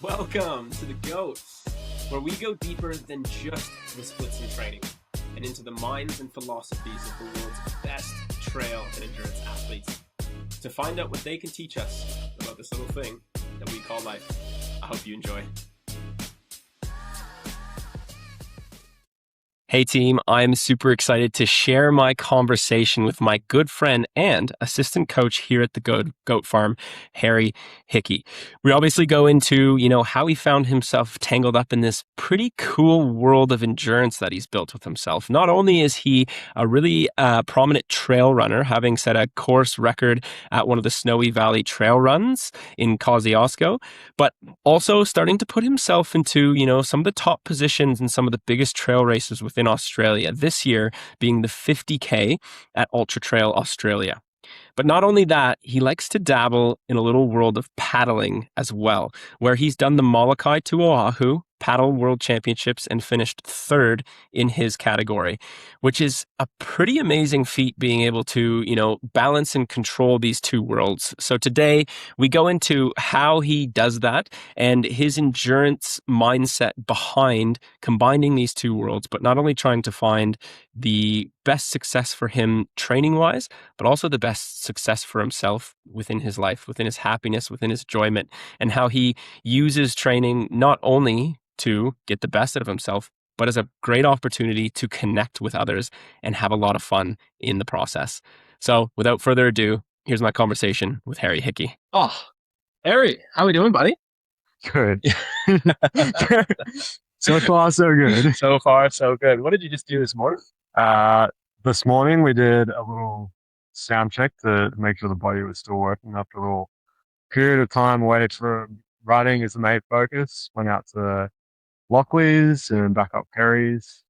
Welcome to the Goats, where we go deeper than just the splits in training and into the minds and philosophies of the world's best trail and endurance athletes to find out what they can teach us about this little thing that we call life. I hope you enjoy. Hey team, I'm super excited to share my conversation with my good friend and assistant coach here at the Goat Farm, Harry Hickey. We obviously go into, how he found himself tangled up in this pretty cool world of endurance that he's built with himself. Not only is he a really prominent trail runner, having set a course record at one of the Snowy Valley trail runs in Kosciuszko, but also starting to put himself into, some of the top positions in some of the biggest trail races within Australia, this year being the 50K at Ultra Trail Australia. But not only that, he likes to dabble in a little world of paddling as well, where he's done the Molokai to Oahu Paddle World Championships and finished third in his category, which is a pretty amazing feat, being able to, balance and control these two worlds. So today we go into how he does that and his endurance mindset behind combining these two worlds, but not only trying to find the best success for him training wise, but also the best success for himself within his life, within his happiness, within his enjoyment, and how he uses training not only to get the best out of himself, but as a great opportunity to connect with others and have a lot of fun in the process. So without further ado, here's my conversation with Harry Hickey. Oh, Harry, how we doing, buddy? Good. So far, so good. So far, so good. What did you just do this morning? This morning we did a little sound check to make sure the body was still working after a little period of time away from running as the main focus. Went out to Lockleys and back up Perry's,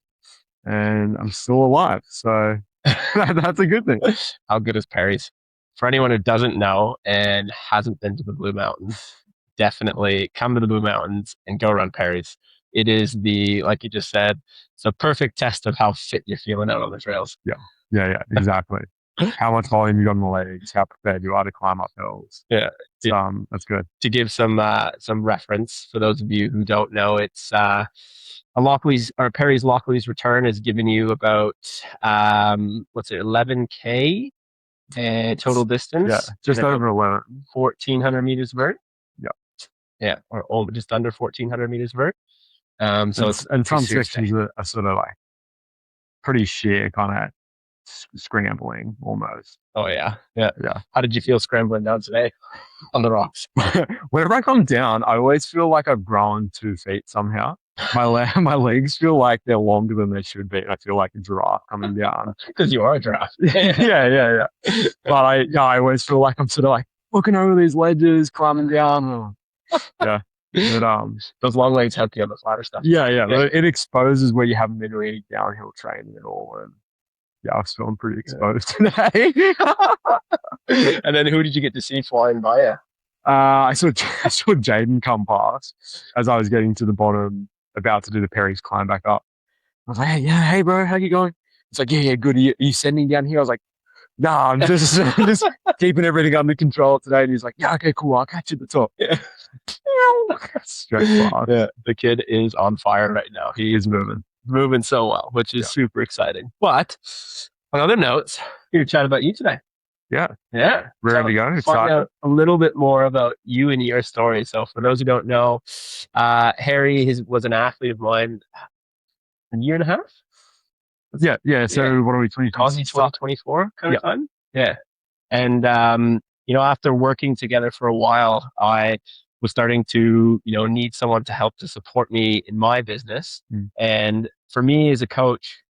and I'm still alive. So that's a good thing. How good is Perry's? For anyone who doesn't know and hasn't been to the Blue Mountains, definitely come to the Blue Mountains and go run Perry's. It is like you just said, it's a perfect test of how fit you're feeling out on the trails. Yeah, exactly. How much volume you got in the legs, how prepared you are to climb up hills. Yeah. That's good. To give some reference for those of you who don't know, it's a Lockleys or Perry's Lockleys return has given you about 11K total distance. Yeah, just over 11. 1,400 meters vert. Yeah, or just under 1,400 meters vert. So and some sections are sort of like pretty sheer, kind of scrambling almost. Oh yeah. How did you feel scrambling down today on the rocks? Whenever I come down, I always feel like I've grown 2 feet somehow. My legs feel like they're longer than they should be. I feel like a giraffe coming down. Because you are a giraffe. yeah. But I always feel like I'm sort of like looking over these ledges, climbing down. Yeah. But, those long legs help you on the flatter stuff. Yeah. It exposes where you haven't been doing any downhill training at all. And yeah, I was feeling pretty exposed today. And then who did you get to see flying by you? I saw Jaden come past as I was getting to the bottom, about to do the Perry's climb back up. I was like, hey bro, how you going? It's like, yeah, good. Are you sending down here? I was like, nah, I'm just keeping everything under control today. And he's like, yeah, okay, cool. I'll catch you at the top. Yeah. Straight fast. Yeah, the kid is on fire right now. He is moving so well, which is super exciting. But on other notes, here to chat about you today. Yeah. Ready to go. Find out a little bit more about you and your story. So for those who don't know, Harry was an athlete of mine a year and a half. Yeah. So what are we, 2024 kind of time? Yeah. And, after working together for a while, I was starting to, need someone to help to support me in my business. And for me as a coach,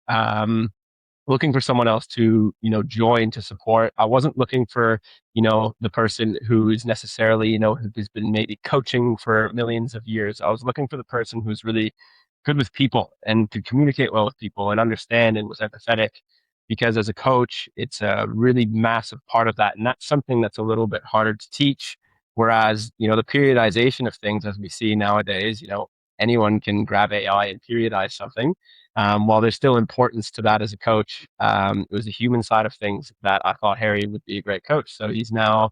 looking for someone else to, join to support. I wasn't looking for, the person who is necessarily, who's been maybe coaching for millions of years. I was looking for the person who's really good with people and could communicate well with people and understand and was empathetic, because as a coach, it's a really massive part of that. And that's something that's a little bit harder to teach. Whereas, the periodization of things, as we see nowadays, anyone can grab AI and periodize something. While there's still importance to that as a coach, it was the human side of things that I thought Harry would be a great coach. So he's now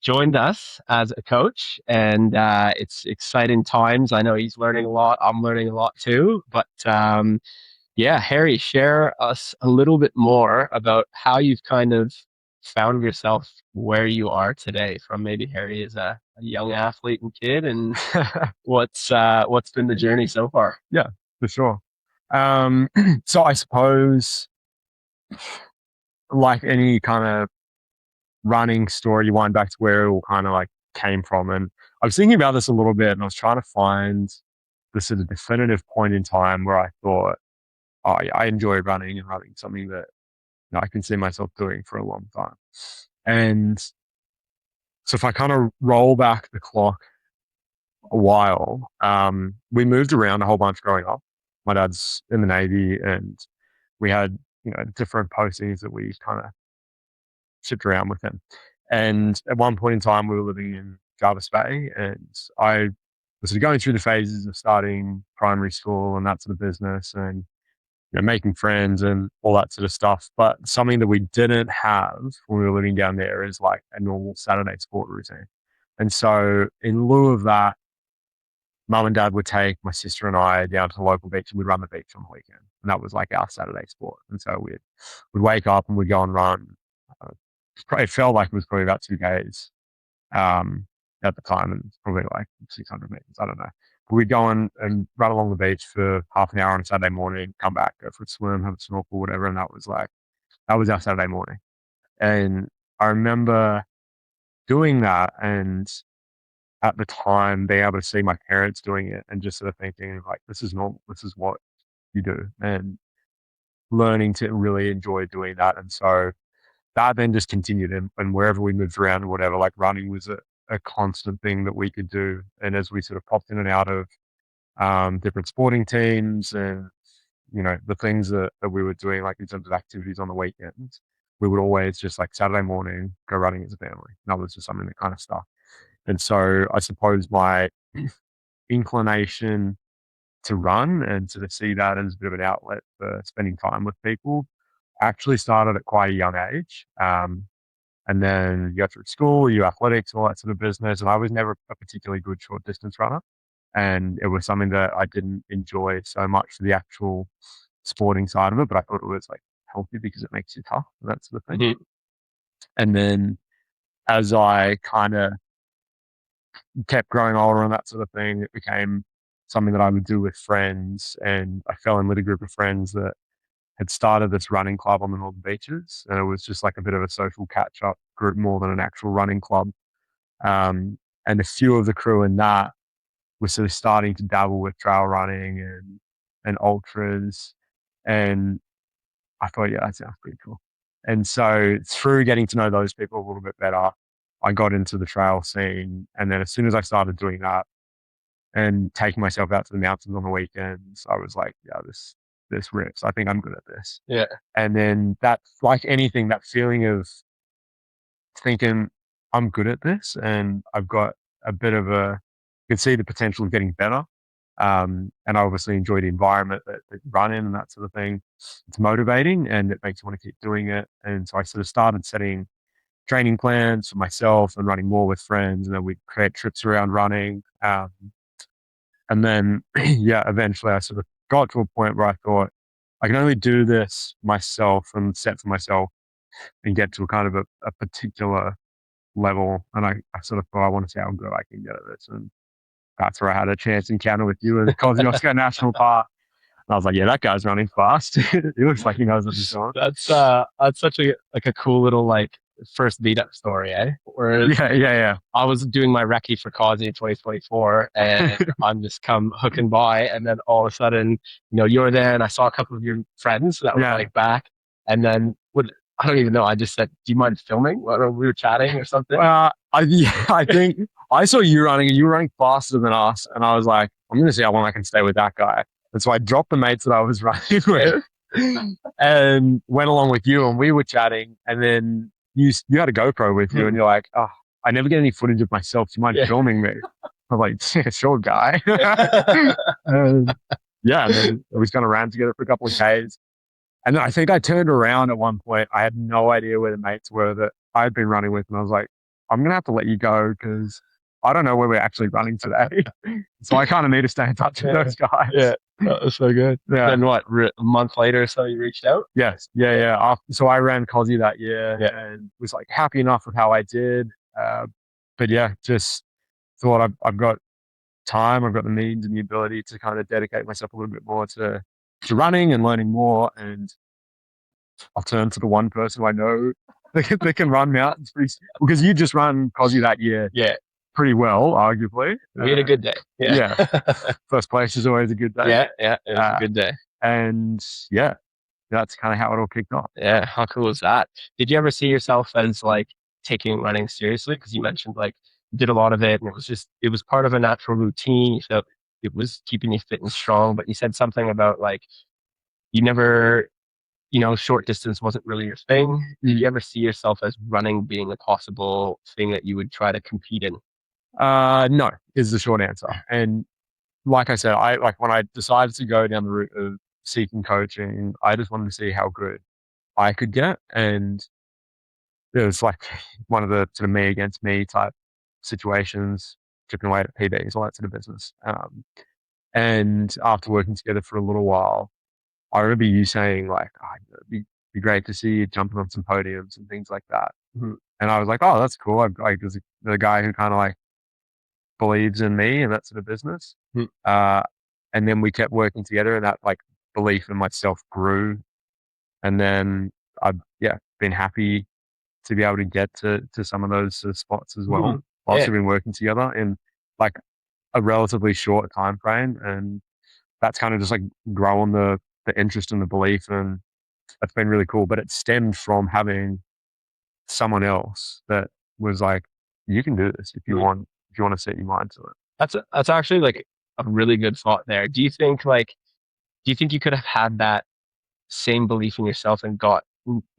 joined us as a coach, and it's exciting times. I know he's learning a lot. I'm learning a lot too. But yeah, Harry, share us a little bit more about how you've kind of found yourself where you are today, from maybe Harry as a young athlete and kid, and what's been the journey so far. Yeah, for sure. So I suppose, like any kind of running story, you wind back to where it all kind of like came from. And I was thinking about this a little bit, and I was trying to find the sort of definitive point in time where I thought, oh, yeah, I enjoy running and running something that I can see myself doing for a long time. And so if I kind of roll back the clock a while, we moved around a whole bunch growing up. My dad's in the Navy, and we had, different postings that we kind of shipped around with him. And at one point in time, we were living in Jarvis Bay, and I was sort of going through the phases of starting primary school and that sort of business, and making friends and all that sort of stuff. But something that we didn't have when we were living down there is like a normal Saturday sport routine. And so in lieu of that, mum and dad would take my sister and I down to the local beach, and we'd run the beach on the weekend. And that was like our Saturday sport. And so we'd wake up and we'd go and run. It felt like it was probably about 2Ks at the time, and it's probably like 600 meters. I don't know. But we'd go and run along the beach for half an hour on a Saturday morning, come back, go for a swim, have a snorkel, whatever. And that was our Saturday morning. And I remember doing that, and at the time being able to see my parents doing it and just sort of thinking like, this is normal, this is what you do, and learning to really enjoy doing that. And so that then just continued, and wherever we moved around and whatever, like running was a constant thing that we could do. And as we sort of popped in and out of different sporting teams, and the things that we were doing, like in terms of activities on the weekends, we would always just like Saturday morning go running as a family. And that was just something that kind of stuck. And so I suppose my inclination to run and to see that as a bit of an outlet for spending time with people actually started at quite a young age. And then you go through school, you do athletics, all that sort of business. And I was never a particularly good short distance runner. And it was something that I didn't enjoy so much for the actual sporting side of it, but I thought it was like healthy because it makes you tough and that sort of thing. Mm-hmm. And then as I kind of kept growing older and that sort of thing, it became something that I would do with friends. And I fell in with a group of friends that had started this running club on the Northern Beaches. And it was just like a bit of a social catch-up group more than an actual running club. And a few of the crew in that were sort of starting to dabble with trail running and ultras. And I thought, yeah, that sounds pretty cool. And so through getting to know those people a little bit better, I got into the trail scene. And then as soon as I started doing that and taking myself out to the mountains on the weekends, I was like, yeah, this rips. I think I'm good at this. Yeah. And then that, like anything, that feeling of thinking I'm good at this and I've got a bit of you can see the potential of getting better. And I obviously enjoy the environment that you run in and that sort of thing. It's motivating and it makes you want to keep doing it. And so I sort of started setting training plans for myself and running more with friends. And then we'd create trips around running. And then, yeah, eventually I sort of got to a point where I thought I can only do this myself and set for myself and get to a kind of a particular level. And I sort of thought, I want to see how good I can get at this. And that's where I had a chance encounter with you at Kosciuszko National Park. And I was like, yeah, that guy's running fast. He looks like he knows what he's doing. That's such a cool little like first meetup story, eh? Where Yeah. I was doing my recce for Cosy in 2024, and I'm just come hooking by, and then all of a sudden, you're there, and I saw a couple of your friends that were like back, and then I don't even know. I just said, "Do you mind filming?" We were chatting or something. I think I saw you running, and you were running faster than us, and I was like, I'm going to see how long I can stay with that guy. And so I dropped the mates that I was running with, and went along with you, and we were chatting, and then you had a GoPro with you, and you're like, "Oh, I never get any footage of myself. Do you mind filming me?" I'm like, "Yeah, sure, guy." And then we just kind of ran together for a couple of Ks. And then I think I turned around at one point. I had no idea where the mates were that I had been running with. And I was like, I'm going to have to let you go because I don't know where we're actually running today. So I kind of need to stay in touch with those guys. Yeah, that was so good. Yeah. Then what, a month later or so you reached out? Yes. Yeah. So I ran Cosy that year and was like happy enough with how I did. But yeah, just thought I've got time, I've got the means and the ability to kind of dedicate myself a little bit more to running and learning more. And I'll turn to the one person who I know that can run mountains because you just run Cosy that year. Yeah. Pretty well, arguably. We had a good day. Yeah. First place is always a good day. Yeah. It was a good day. And yeah, that's kind of how it all kicked off. Yeah. How cool was that? Did you ever see yourself as like taking running seriously? Because you mentioned like you did a lot of it and it was part of a natural routine. You felt it was keeping you fit and strong, but you said something about like you never, short distance wasn't really your thing. Did you ever see yourself as running being a possible thing that you would try to compete in? No, is the short answer. And like I said, when I decided to go down the route of seeking coaching, I just wanted to see how good I could get. And it was like one of the sort of me against me type situations, chipping away at PBs, all that sort of business. And after working together for a little while, I remember you saying like, it'd be great to see you jumping on some podiums and things like that. Mm-hmm. And I was like, oh, that's cool. There's the guy who kind of like believes in me and that sort of business. And then we kept working together and that like belief in myself grew. And then I've been happy to be able to get to some of those sort of spots as well. Whilst we've been working together in like a relatively short time frame. And that's kind of just like growing the interest and the belief. And that's been really cool. But it stemmed from having someone else that was like, you can do this if you want to set your mind to it. That's actually like a really good thought there. Do you think you could have had that same belief in yourself and got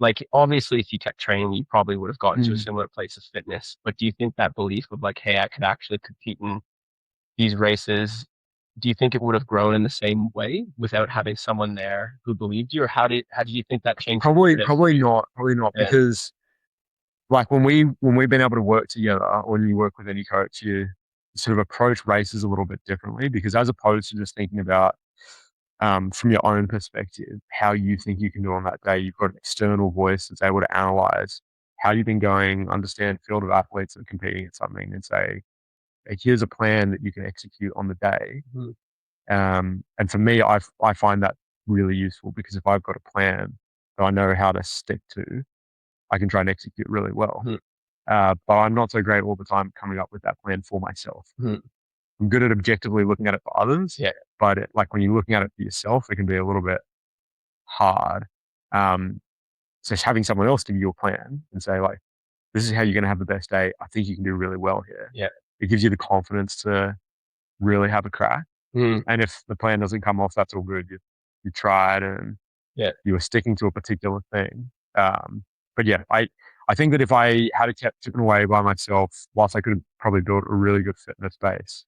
like, obviously if you kept training, you probably would have gotten to a similar place of fitness, but do you think that belief of like, hey, I could actually compete in these races, do you think it would have grown in the same way without having someone there who believed you, or how did you think that changed? Probably not because like when we've been able to work together, or when you work with any coach, you sort of approach races a little bit differently, because as opposed to just thinking about from your own perspective, how you think you can do on that day, you've got an external voice that's able to analyze how you've been going, understand field of athletes that are competing at something, and say, hey, here's a plan that you can execute on the day. And for me, I find that really useful, because if I've got a plan that I know how to stick to, I can try and execute really well. But I'm not so great all the time coming up with that plan for myself. I'm good at objectively looking at it for others, but like when you're looking at it for yourself, it can be a little bit hard. So having someone else give you a plan and say like, this is how you're going to have the best day. I think you can do really well here. It gives you the confidence to really have a crack. And if the plan doesn't come off, that's all good. You tried and you were sticking to a particular thing. But yeah, I think that if I had kept chipping away by myself, whilst I could have probably built a really good fitness base,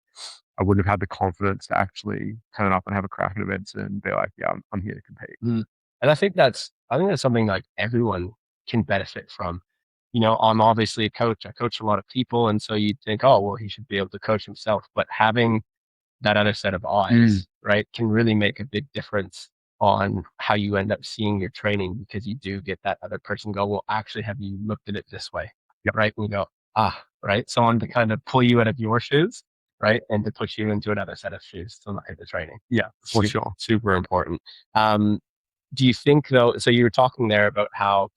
I wouldn't have had the confidence to actually turn up and have a crack at events and be like, yeah, I'm here to compete. And I think that's something like everyone can benefit from. I'm obviously a coach. I coach a lot of people. And so you'd think, oh, well, he should be able to coach himself. But having that other set of eyes, right, can really make a big difference on how you end up seeing your training, because you do get that other person go, well, actually, have you looked at it this way? Right? And you go, right. Someone to kind of pull you out of your shoes, right? And to push you into another set of shoes to look at the training. Yeah, for sure. Super important. Do you think though, so you were talking there about how,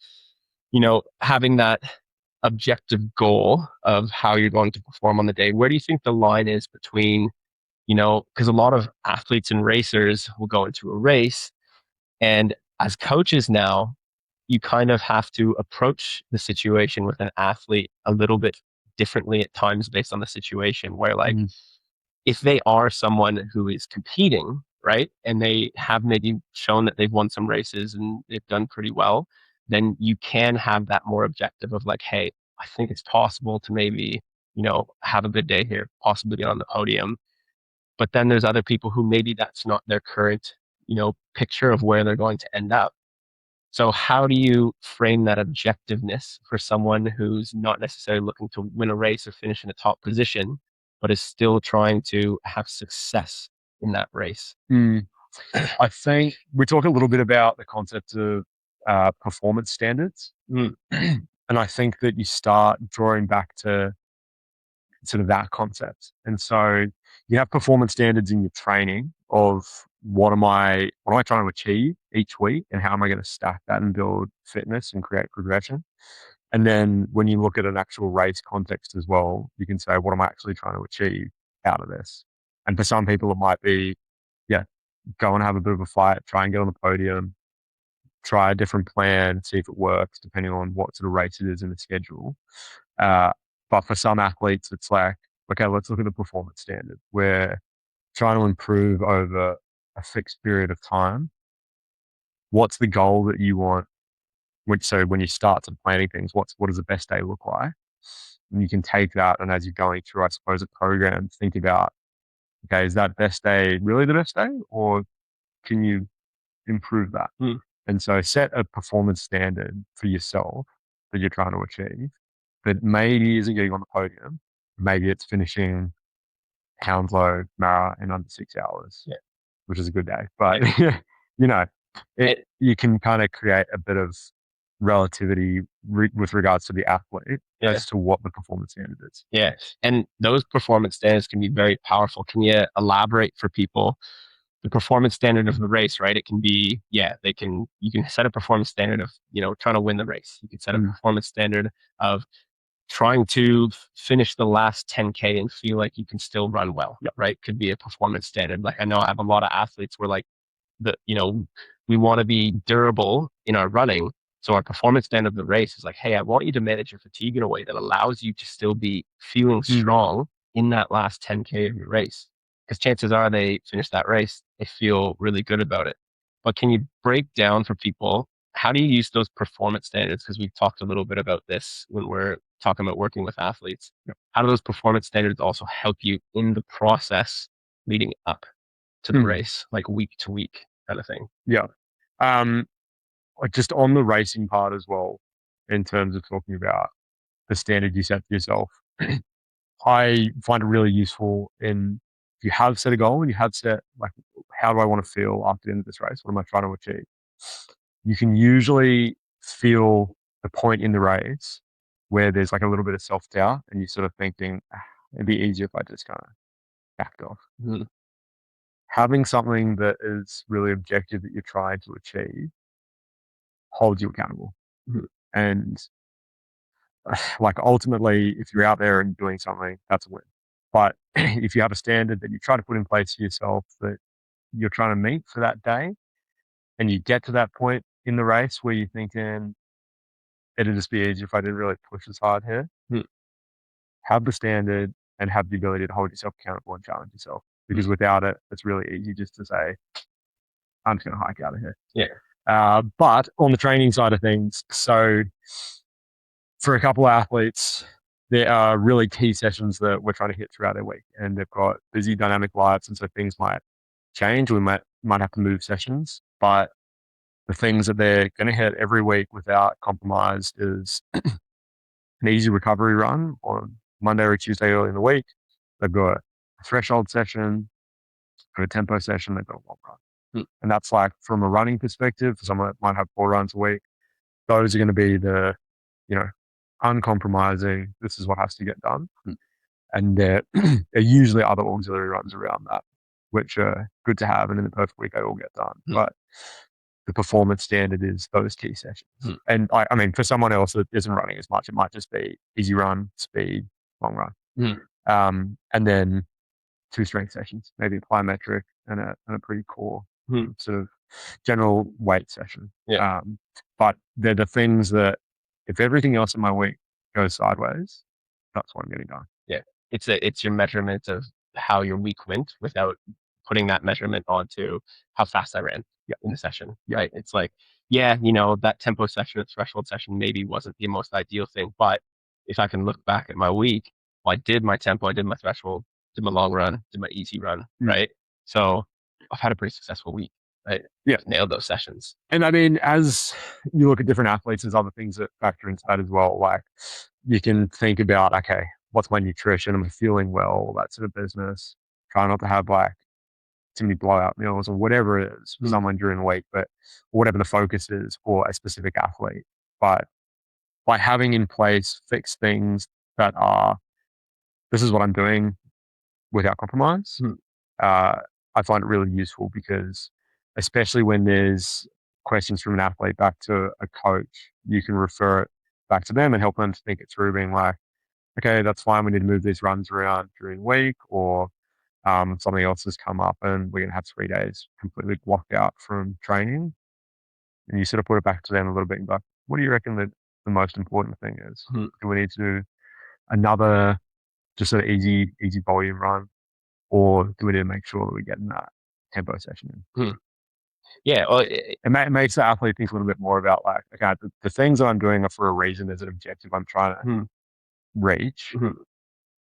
having that objective goal of how you're going to perform on the day, where do you think the line is between, because a lot of athletes and racers will go into a race, and as coaches now, you kind of have to approach the situation with an athlete a little bit differently at times based on the situation, where like, if they are someone who is competing, right, and they have maybe shown that they've won some races and they've done pretty well, then you can have that more objective of like, hey, I think it's possible to maybe, have a good day here, possibly get on the podium. But then there's other people who maybe that's not their current, picture of where they're going to end up. So how do you frame that objectiveness for someone who's not necessarily looking to win a race or finish in a top position, but is still trying to have success in that race? I think we talk a little bit about the concept of performance standards. And I think that you start drawing back to sort of that concept. And so you have performance standards in your training of what am I trying to achieve each week and how am I going to stack that and build fitness and create progression. And then when you look at an actual race context as well, you can say, what am I actually trying to achieve out of this? And for some people, it might be, go and have a bit of a fight, try and get on the podium, try a different plan, see if it works, depending on what sort of race it is in the schedule. But for some athletes, it's like, okay, let's look at the performance standard. We're trying to improve over a fixed period of time. What's the goal that you want? So when you start to planning things, what does the best day look like? And you can take that, and as you're going through, I suppose, a program, think about, okay, is that best day really the best day, or can you improve that? And so set a performance standard for yourself that you're trying to achieve that maybe isn't getting on the podium. Maybe it's finishing Hounslow Mara in under 6 hours, which is a good day. But, you can kind of create a bit of relativity with regards to the athlete as to what the performance standard is. Yeah. And those performance standards can be very powerful. Can you elaborate for people the performance standard of the race, right? It can be, you can set a performance standard of, trying to win the race. You can set a performance standard of trying to finish the last 10K and feel like you can still run well, right? Could be a performance standard. Like I know I have a lot of athletes where we want to be durable in our running. So our performance standard of the race is like, hey, I want you to manage your fatigue in a way that allows you to still be feeling strong in that last 10K of your race. Because chances are they finish that race, they feel really good about it. But can you break down for people, how do you use those performance standards? Because we've talked a little bit about this when we're talking about working with athletes. How do those performance standards also help you in the process leading up to the race, like week to week kind of thing? Just on the racing part as well, in terms of talking about the standard you set for yourself, I find it really useful if you have set a goal and you have set, like, how do I want to feel after the end of this race? What am I trying to achieve? You can usually feel the point in the race where there's like a little bit of self-doubt and you're sort of thinking, it'd be easier if I just kind of backed off. Having something that is really objective that you're trying to achieve holds you accountable. And like ultimately, if you're out there and doing something, that's a win. But if you have a standard that you try to put in place for yourself that you're trying to meet for that day, and you get to that point in the race where you're thinking, it'd just be easier if I didn't really push as hard here, have the standard and have the ability to hold yourself accountable and challenge yourself. Because without it, it's really easy just to say, I'm just going to hike out of here. But on the training side of things, so for a couple of athletes, there are really key sessions that we're trying to hit throughout their week, and they've got busy, dynamic lives, and so things might change. We might have to move sessions, but the things that they're going to hit every week without compromise is an easy recovery run on Monday or Tuesday early in the week. They've got a threshold session, got a tempo session, they've got a long run. And that's like from a running perspective, for someone that might have 4 runs a week, those are going to be the, uncompromising, this is what has to get done. And there are usually other auxiliary runs around that, which are good to have. And in the perfect week, they all get done. But the performance standard is those key sessions. And I mean, for someone else that isn't running as much, it might just be easy run, speed, long run. And then 2 strength sessions, maybe a plyometric and a pretty core sort of general weight session. But they're the things that if everything else in my week goes sideways, that's what I'm getting done. It's your measurement of how your week went without putting that measurement onto how fast I ran in the session. Right. It's like, that tempo session or threshold session maybe wasn't the most ideal thing. But if I can look back at my week, I did my tempo, I did my threshold, did my long run, did my easy run. Right. So I've had a pretty successful week. right? Yeah. Nailed those sessions. And I mean, as you look at different athletes, there's other things that factor into that as well. Like you can think about, okay, what's my nutrition? Am I feeling well? That sort of business. Try not to have like too many blowout meals or whatever it is for someone during the week, but whatever the focus is for a specific athlete. But by having in place fixed things that are, this is what I'm doing without compromise, I find it really useful because especially when there's questions from an athlete back to a coach, you can refer it back to them and help them to think it through, being like, okay, that's fine. We need to move these runs around during the week, or something else has come up and we're going to have 3 days completely blocked out from training. And you sort of put it back to them a little bit and go, what do you reckon that the most important thing is? Do we need to do another just an easy volume run, or do we need to make sure that we get in that tempo session in? Yeah. Well, it makes the athlete think a little bit more about like, okay, the things that I'm doing are for a reason. There's an objective I'm trying to reach.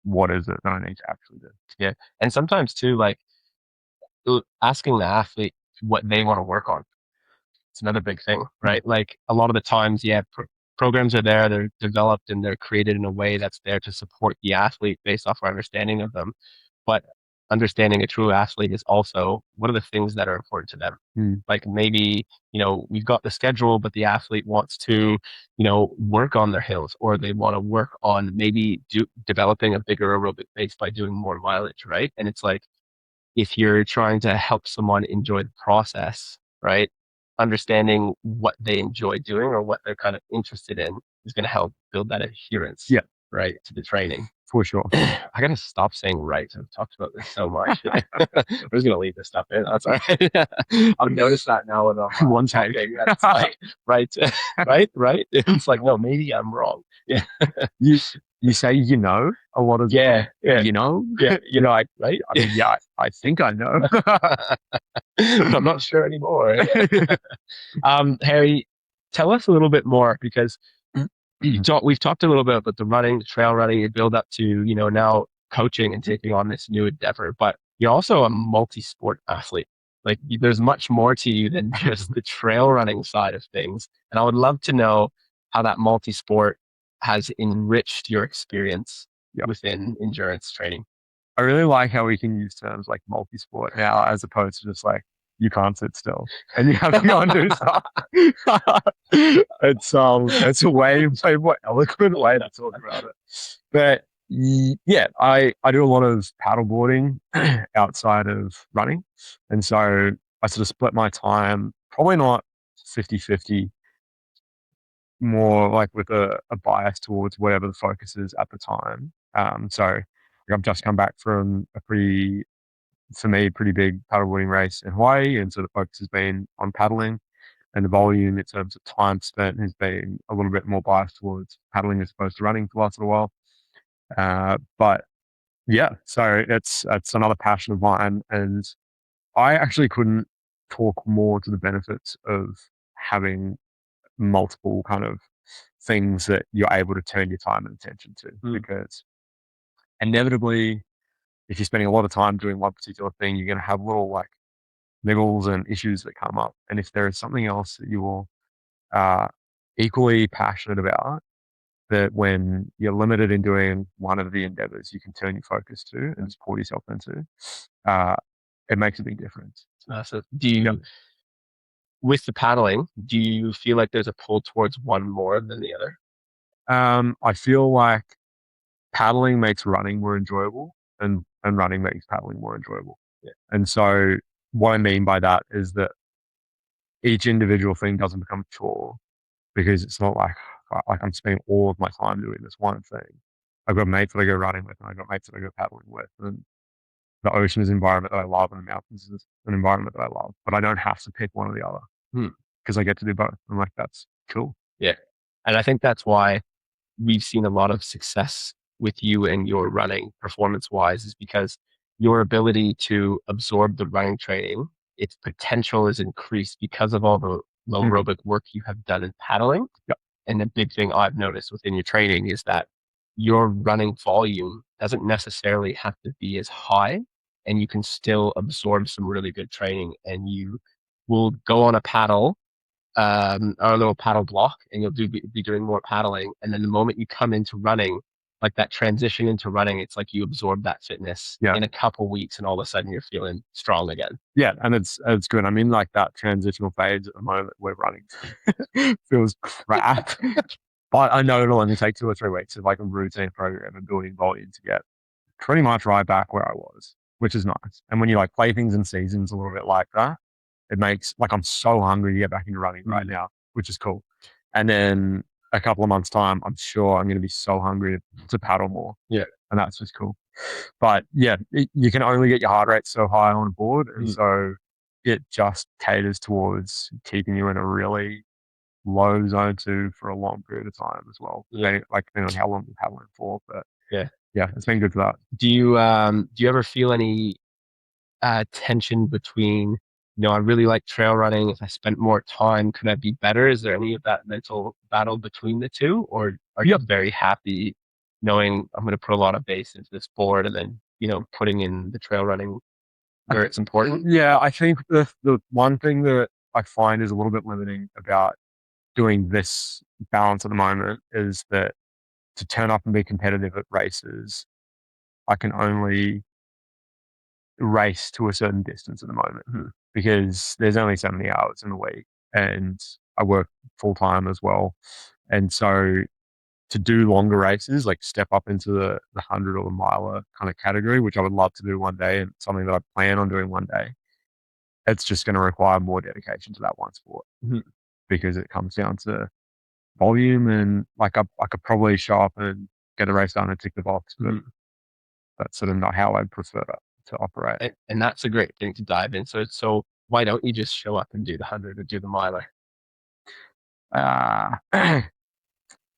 What is it that I need to actually do? Yeah. And sometimes too, like asking the athlete what they want to work on. It's another big thing, right? Like a lot of the times, programs are there, they're developed and they're created in a way that's there to support the athlete based off our understanding of them. But understanding a true athlete is also what are the things that are important to them. Like maybe, we've got the schedule, but the athlete wants to, work on their hills, or they want to work on maybe developing a bigger aerobic base by doing more mileage, right? And it's like, if you're trying to help someone enjoy the process, right? Understanding what they enjoy doing or what they're kind of interested in is going to help build that adherence, right, to the training. For sure. I got to stop saying right. I've talked about this so much. We're just going to leave this stuff in. That's all right. I've noticed that now when I'm one time. It's like, right. It's like, no, maybe I'm wrong. Yeah. You say a lot of yeah. You're like, right? I mean, I think I know. I'm not sure anymore. Harry, tell us a little bit more, because we've talked a little bit about the running, the trail running, you build up to, now coaching and taking on this new endeavor, but you're also a multi-sport athlete. Like there's much more to you than just the trail running side of things. And I would love to know how that multi-sport has enriched your experience within endurance training. I really like how we can use terms like multi-sport now, as opposed to just like, you can't sit still and you have to go and do stuff. It's a way more eloquent way to talk about it. But yeah, I do a lot of paddleboarding outside of running. And so I sort of split my time, probably not 50-50, more like with a bias towards whatever the focus is at the time. So I've just come back from a pretty big paddleboarding race in Hawaii, and so the focus has been on paddling, and the volume in terms of time spent has been a little bit more biased towards paddling as opposed to running for the last little while. But yeah, so it's another passion of mine, and I actually couldn't talk more to the benefits of having multiple kind of things that you're able to turn your time and attention to, because inevitably, if you're spending a lot of time doing one particular thing, you're going to have little like niggles and issues that come up. And if there is something else that you're equally passionate about, that when you're limited in doing one of the endeavors, you can turn your focus to and support yourself into, it makes a big difference. So do you, with the paddling, do you feel like there's a pull towards one more than the other? I feel like paddling makes running more enjoyable, and running makes paddling more enjoyable. And so what I mean by that is that each individual thing doesn't become a chore, because it's not like I'm spending all of my time doing this one thing. I've got mates that I go running with, and I've got mates that I go paddling with, and the ocean is an environment that I love, and the mountains is an environment that I love, but I don't have to pick one or the other, because I get to do both. I'm like, that's cool. Yeah. And I think that's why we've seen a lot of success with you and your running performance wise, is because your ability to absorb the running training, its potential is increased because of all the low aerobic work you have done in paddling. And the big thing I've noticed within your training is that your running volume doesn't necessarily have to be as high, and you can still absorb some really good training, and you will go on a paddle, or a little paddle block, and you'll be doing more paddling. And then the moment you come into running, like that transition into running, it's like you absorb that fitness in a couple weeks, and all of a sudden you're feeling strong again. Yeah, and it's good. I mean, like that transitional phase at the moment we're running feels crap. But I know it'll only take 2 or 3 weeks of like a routine program and building volume to get pretty much right back where I was, which is nice. And when you like play things in seasons a little bit like that, it makes like I'm so hungry to get back into running right now, which is cool. And then a couple of months' time, I'm sure I'm going to be so hungry to paddle more. Yeah. And that's just cool. But yeah, you can only get your heart rate so high on a board. And so it just caters towards keeping you in a really low zone 2 for a long period of time as well. Yeah. Like depending on how long you're paddling for. But yeah, it's been good for that. Do you ever feel any tension between, I really like trail running. If I spent more time, could I be better? Is there any of that mental battle between the two? Or are you very happy knowing I'm going to put a lot of base into this board and then, putting in the trail running where it's important? Yeah, I think the one thing that I find is a little bit limiting about doing this balance at the moment is that to turn up and be competitive at races, I can only race to a certain distance at the moment because there's only so many hours in a week and I work full time as well. And so to do longer races, like step up into the 100 or the miler kind of category, which I would love to do one day and something that I plan on doing one day, it's just going to require more dedication to that one sport because it comes down to volume and like I could probably show up and get a race done and tick the box, but that's sort of not how I'd prefer to operate. And that's a great thing to dive in. So why don't you just show up and do the 100 or do the miler?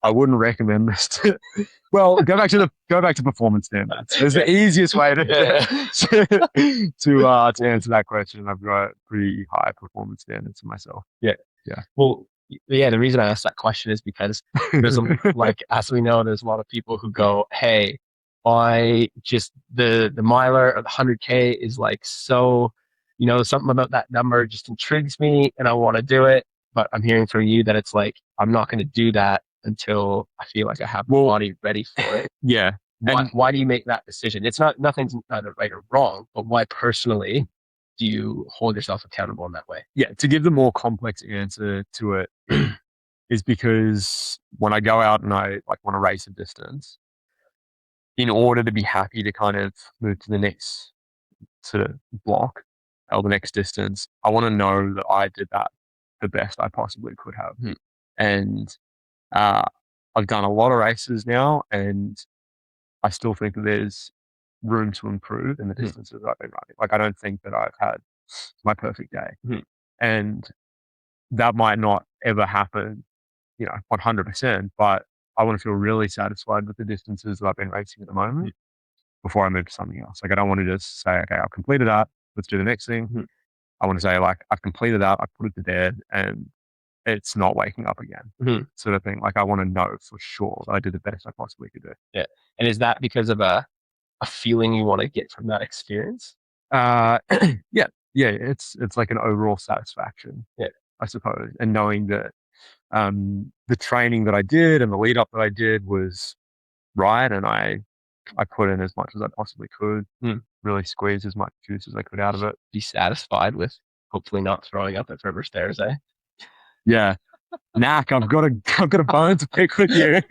I wouldn't recommend this. Well, go back to performance standards. It's the easiest way to answer that question. I've got pretty high performance standards for myself. Yeah. Well, yeah. The reason I asked that question is because there's like, as we know, there's a lot of people who go, "Hey, I just the miler or the 100K is like so, something about that number just intrigues me, and I want to do it." But I'm hearing from you that it's like I'm not going to do that until I feel like I have the body ready for it. Yeah. Why do you make that decision? It's nothing's either right or wrong, but why personally do you hold yourself accountable in that way? Yeah, to give the more complex answer to it is because when I go out and I like want to race a distance, in order to be happy to kind of move to the next sort of block or the next distance, I want to know that I did that the best I possibly could have. And I've done a lot of races now, and I still think that there's room to improve in the distances I've been running. Like I don't think that I've had my perfect day, and that might not ever happen, 100%. But I want to feel really satisfied with the distances that I've been racing at the moment before I move to something else. Like I don't want to just say, okay, I've completed that. Let's do the next thing. I want to say like I've completed that. I put it to bed, and it's not waking up again, sort of thing. Like I want to know for sure that I did the best I possibly could do. Yeah. And is that because of a feeling you want to get from that experience? Yeah. It's like an overall satisfaction, I suppose. And knowing that the training that I did and the lead up that I did was right, and I put in as much as I possibly could, really squeeze as much juice as I could out of it. Be satisfied with hopefully not throwing up at river stairs, eh? Yeah. Knack, I've got a bone to pick with you.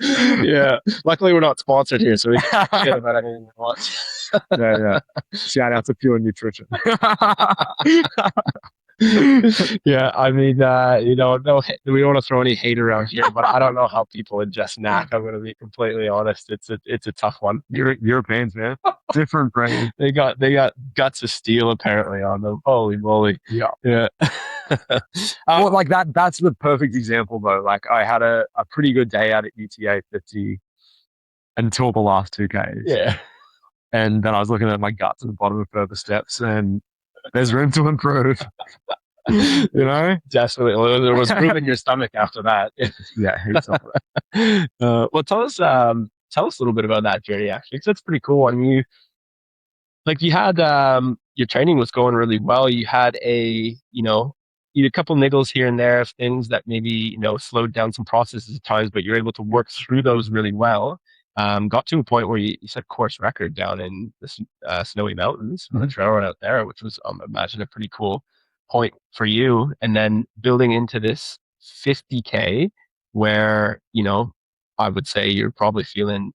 Yeah. Luckily we're not sponsored here, so we can't get about anything we want. Yeah. Shout out to Pure Nutrition. Yeah, I mean, no, we don't want to throw any hate around here, but I don't know how people ingest knack. I'm going to be completely honest. It's a tough one. Europeans, man, different brain. They got guts of steel apparently on them. Holy moly! Yeah. Well, like that's the perfect example though. Like I had a pretty good day out at UTA 50 until the last 2Ks. Yeah. And then I was looking at my guts at the bottom of further steps, and there's room to improve. Definitely. There was room in your stomach after that. Yeah. Well, tell us a little bit about that journey, actually, because that's pretty cool. I mean, you had your training was going really well. You had you had a couple niggles here and there of things that maybe, slowed down some processes at times, but you're able to work through those really well. Got to a point where you set course record down in the snowy mountains on the trail run out there, which was, imagine, a pretty cool point for you. And then building into this 50K where, I would say you're probably feeling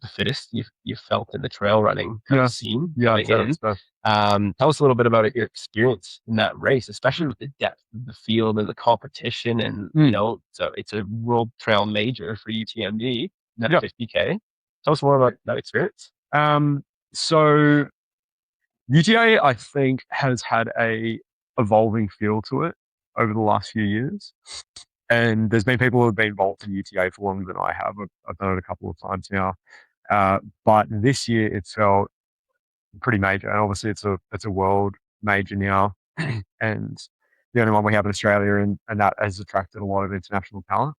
the fittest you felt in the trail running kind of scene. Yeah. Tell us a little bit about your experience in that race, especially with the depth of the field and the competition. And, so it's a world trail major for UTMB, that 50K. Tell us more about that experience. So UTA, I think, has had a evolving feel to it over the last few years. And there's been people who have been involved in UTA for longer than I have. I've done it a couple of times now. But this year it felt pretty major. And obviously it's a world major now. And the only one we have in Australia, and that has attracted a lot of international talent,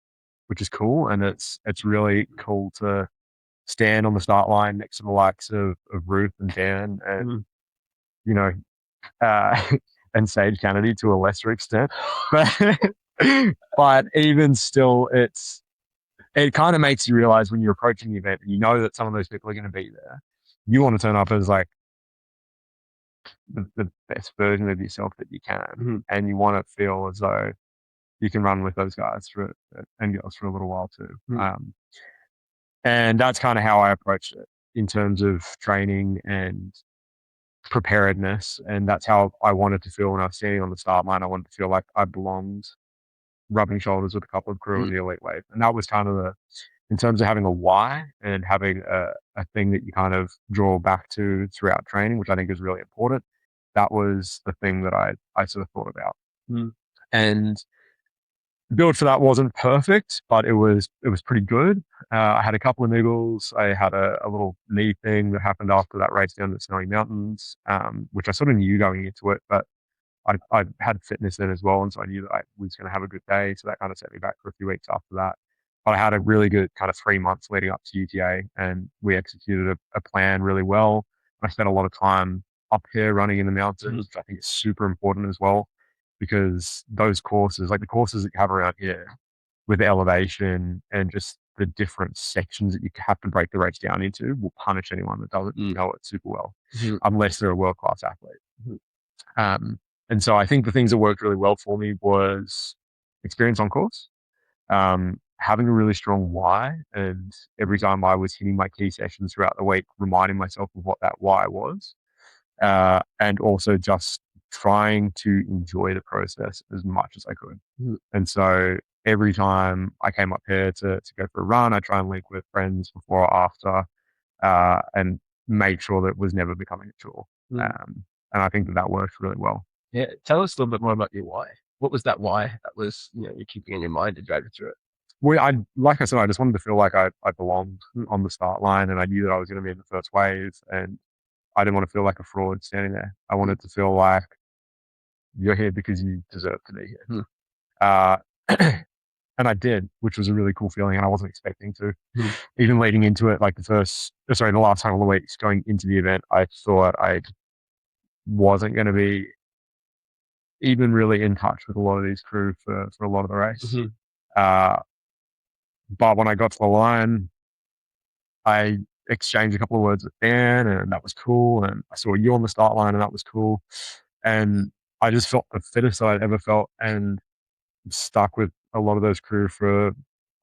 which is cool. And it's really cool to stand on the start line next to the likes of Ruth and Dan and, and Sage Kennedy to a lesser extent. But even still, it kind of makes you realize when you're approaching the event and you know that some of those people are going to be there, you want to turn up as like the best version of yourself that you can. And you want to feel as though you can run with those guys and girls for a little while too. And that's kind of how I approached it in terms of training and preparedness. And that's how I wanted to feel when I was standing on the start line. I wanted to feel like I belonged, rubbing shoulders with a couple of crew in the elite wave. And that was kind of in terms of having a why and having a thing that you kind of draw back to throughout training, which I think is really important. That was the thing that I sort of thought about. And the build for that wasn't perfect, but it was pretty good. I had a couple of niggles. I had a little knee thing that happened after that race down the Snowy Mountains, which I sort of knew going into it, but I had fitness in as well, and so I knew that I was going to have a good day. So that kind of set me back for a few weeks after that. But I had a really good kind of 3 months leading up to UTA, and we executed a plan really well. I spent a lot of time up here running in the mountains, which I think is super important as well, because those courses, like the courses that you have around here with the elevation and just the different sections that you have to break the race down into, will punish anyone that doesn't know it super well, unless they're a world-class athlete. And so I think the things that worked really well for me was experience on course, having a really strong why, and every time I was hitting my key sessions throughout the week, reminding myself of what that why was, and also just trying to enjoy the process as much as I could. And so every time I came up here to go for a run, I try and link with friends before or after, and make sure that it was never becoming a chore. And I think that worked really well. Yeah, tell us a little bit more about your why. What was that why that was, you're keeping in your mind to drive you through it? Well, like I said, I just wanted to feel like I belonged on the start line, and I knew that I was going to be in the first wave, and I didn't want to feel like a fraud standing there. I wanted to feel like you're here because you deserve to be here. And I did, which was a really cool feeling, and I wasn't expecting to. Even leading into it, like the last couple of weeks going into the event, I thought I wasn't going to be even really in touch with a lot of these crew for a lot of the race. But when I got to the line, I exchanged a couple of words with Dan, and that was cool. And I saw you on the start line, and that was cool. And I just felt the fittest I'd ever felt, and stuck with a lot of those crew for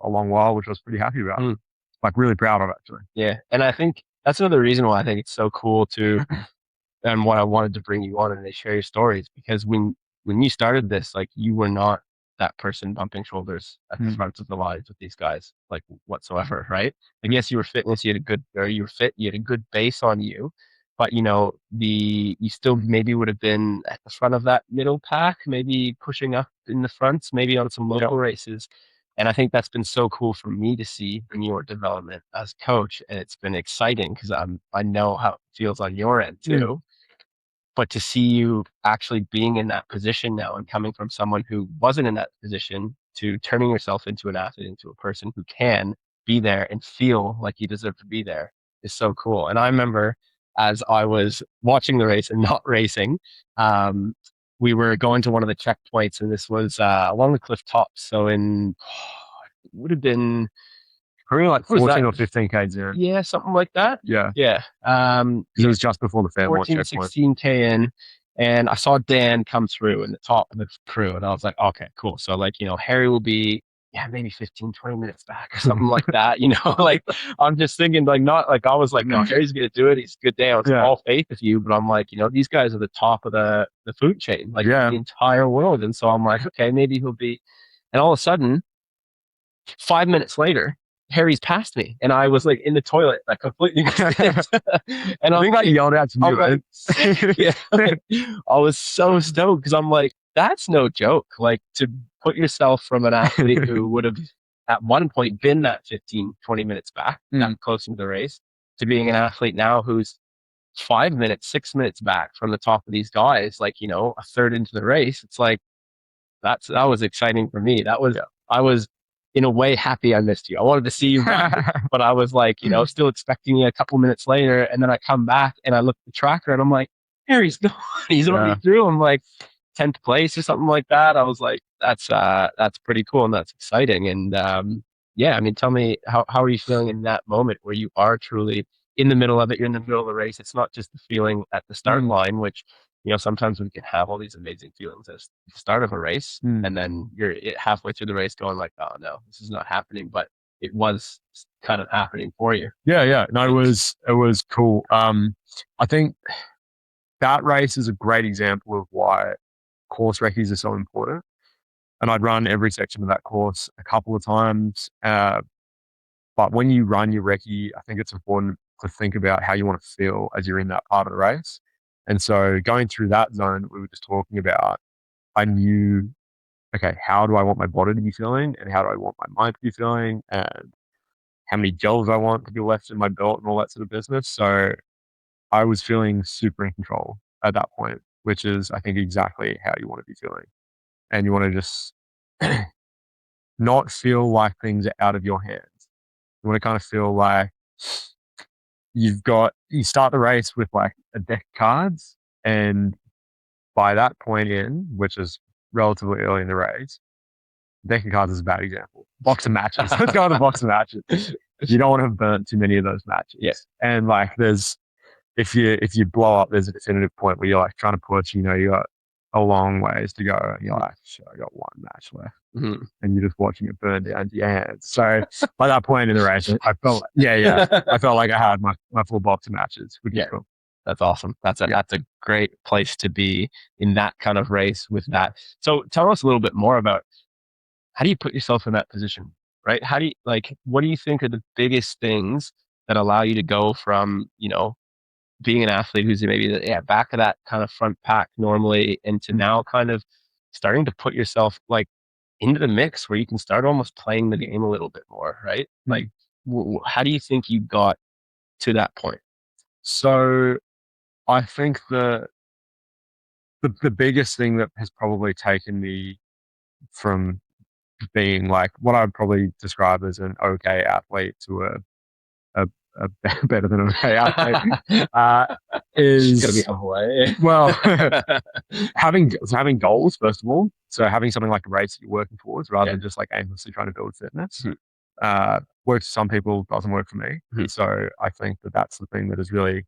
a long while, which I was pretty happy about. Like really proud of, actually. Yeah. And I think that's another reason why I think it's so cool and what I wanted to bring you on and share your stories, because when you started this, like, you were not that person bumping shoulders at the front of the lines with these guys, like, whatsoever, right? I guess you were fitness, you were fit, you had a good base on you, but you still maybe would have been at the front of that middle pack, maybe pushing up in the fronts, maybe on some local races. And I think that's been so cool for me to see in your development as coach. And it's been exciting because I know how it feels on your end too. But to see you actually being in that position now, and coming from someone who wasn't in that position to turning yourself into an athlete, into a person who can be there and feel like you deserve to be there, is so cool. And I remember as I was watching the race and not racing, we were going to one of the checkpoints, and this was along the cliff tops. So it would have been Probably like what was 14 that? or 15K there. Yeah, something like that. Yeah. Yeah. 'Cause it was just before the Fairmont 14, checkpoint. 16K in. And I saw Dan come through in the top of the crew. And I was like, okay, cool. So like, Harry will be, yeah, maybe 15, 20 minutes back or something like that. Like I'm just thinking like, not like, I was like, no, Harry's going to do it. He's a good day. I was all faith with you. But I'm like, these guys are the top of the food chain, like in the entire world. And so I'm like, okay, maybe he'll be, and all of a sudden 5 minutes later, Harry's passed me, and I was like in the toilet, like completely. And I think I yelled out to you. Like, yeah, I was so stoked because I'm like, that's no joke. Like to put yourself from an athlete who would have at one point been that 15, 20 minutes back, that close into the race, to being an athlete now who's 5 minutes, 6 minutes back from the top of these guys, like, a third into the race. It's like, that was exciting for me. I was in a way happy I missed you. I wanted to see you back, but I was like, still expecting you a couple minutes later. And then I come back and I look at the tracker and I'm like, Harry's gone. He's already through. I'm like 10th place or something like that. I was like, that's pretty cool and that's exciting. And yeah, I mean, tell me, how are you feeling in that moment where you are truly in the middle of it? You're in the middle of the race. It's not just the feeling at the start line, which sometimes we can have all these amazing feelings at the start of a race, and then you're halfway through the race going like, oh no, this is not happening. But it was kind of happening for you. Yeah. No, it was cool. I think that race is a great example of why course recce's are so important. And I'd run every section of that course a couple of times. But when you run your recce, I think it's important to think about how you want to feel as you're in that part of the race. And so going through that zone we were just talking about, I knew, okay, how do I want my body to be feeling and how do I want my mind to be feeling and how many gels I want to be left in my belt and all that sort of business. So I was feeling super in control at that point, which is, I think, exactly how you want to be feeling. And you want to just not feel like things are out of your hands. You want to kind of feel like you start the race with like a deck of cards, and by that point in, which is relatively early in the race, deck of cards is a bad example. Box of matches. Let's go on the box of matches. You don't want to have burnt too many of those matches. Yes. And like if you blow up, there's a definitive point where you're like trying to push, you got a long ways to go. And you're like, shit, I got one match left. Mm-hmm. And you're just watching it burn down to your hands. So by that point in the race, I felt, I felt like I had my full box of matches, which is cool. That's awesome. That's a great place to be in that kind of race with that. So tell us a little bit more about how do you put yourself in that position, right? How do you, what do you think are the biggest things that allow you to go from, being an athlete who's maybe back of that kind of front pack normally into now kind of starting to put yourself like into the mix where you can start almost playing the game a little bit more, right? Like, how do you think you got to that point? So I think the biggest thing that has probably taken me from being like what I would probably describe as an okay athlete to a better than okay athlete is gonna be halfway. Well, having goals first of all. So having something like a race that you're working towards rather than just like aimlessly trying to build fitness. Works for some people, doesn't work for me. So I think that's the thing that has really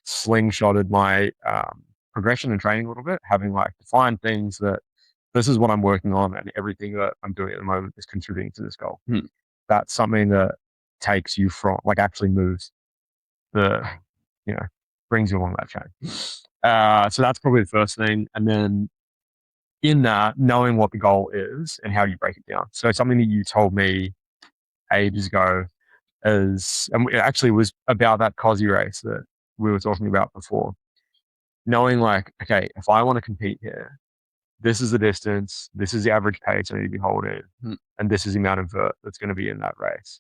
slingshotted my progression and training a little bit. Having like defined things that this is what I'm working on and everything that I'm doing at the moment is contributing to this goal. That's something that takes you from like actually moves brings you along that chain. So that's probably the first thing. And then in that, knowing what the goal is and how you break it down. So something that you told me ages ago and it actually was about that COSI race that we were talking about before. Knowing like, okay, if I want to compete here, this is the distance, this is the average pace I need to be holding, and this is the amount of vert that's going to be in that race.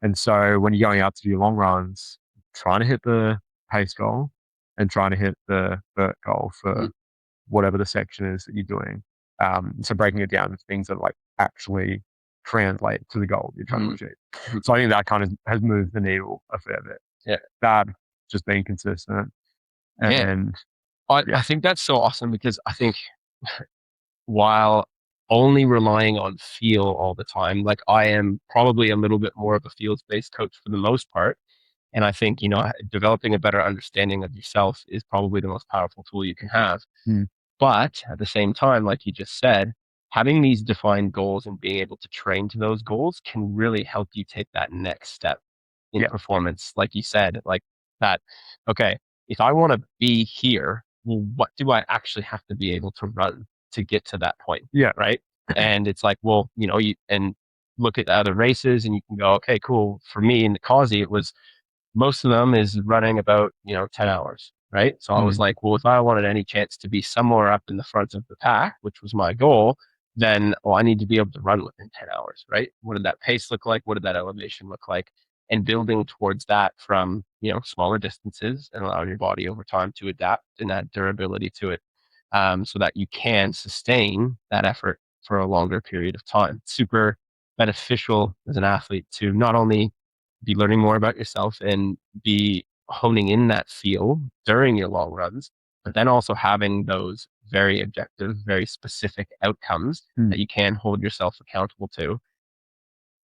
And so when you're going out to do your long runs, trying to hit the pace goal and trying to hit the vert goal for whatever the section is that you're doing. So breaking it down to things that like actually translate to the goal you're trying to achieve. So I think that kind of has moved the needle a fair bit. Yeah. That just being consistent. And I think that's so awesome, because I think while only relying on feel all the time, like I am probably a little bit more of a fields-based coach for the most part. And I think, developing a better understanding of yourself is probably the most powerful tool you can have. But at the same time, like you just said, having these defined goals and being able to train to those goals can really help you take that next step in performance. Like you said, like that, okay, if I want to be here, well, what do I actually have to be able to run to get to that point? Yeah. Right. And it's like, well, you and look at the other races and you can go, okay, cool. For me in the Causey, it was most of them is running about 10 hours, right? So I was like, well, if I wanted any chance to be somewhere up in the front of the pack, which was my goal, then I need to be able to run within 10 hours, right? What did that pace look like? What did that elevation look like? And building towards that from smaller distances, and allowing your body over time to adapt and add durability to it, so that you can sustain that effort for a longer period of time. Super beneficial as an athlete to not only be learning more about yourself and be honing in that feel during your long runs, but then also having those very objective, very specific outcomes that you can hold yourself accountable to.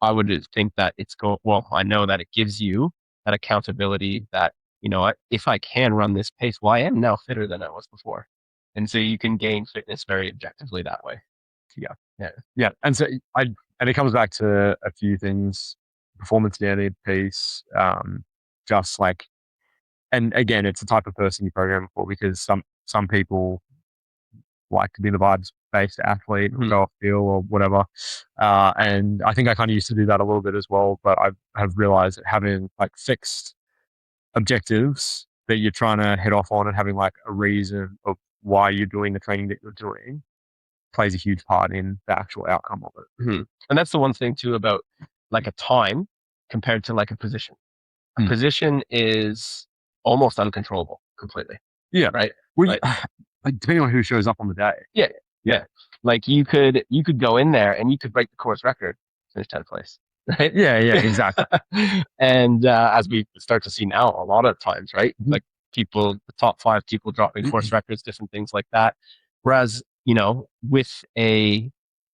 I would think that I know that it gives you that accountability that, if I can run this pace, I am now fitter than I was before. And so you can gain fitness very objectively that way. Yeah. And so and it comes back to a few things: performance standard piece, just like, and again, it's the type of person you program for, because some people like to be the vibes-based athlete or go off feel or whatever. And I think I kind of used to do that a little bit as well, but I have realized that having like fixed objectives that you're trying to head off on, and having like a reason of why you're doing the training that you're doing, plays a huge part in the actual outcome of it. And that's the one thing too about like a time compared to like a position. A position is almost uncontrollable completely. Yeah. Right. Well, like depending on who shows up on the day. Yeah. Like you could go in there and you could break the course record, finish 10th place. Right. Yeah, exactly. And as we start to see now, a lot of times, right? Like the top 5 people dropping course records, different things like that. Whereas, with a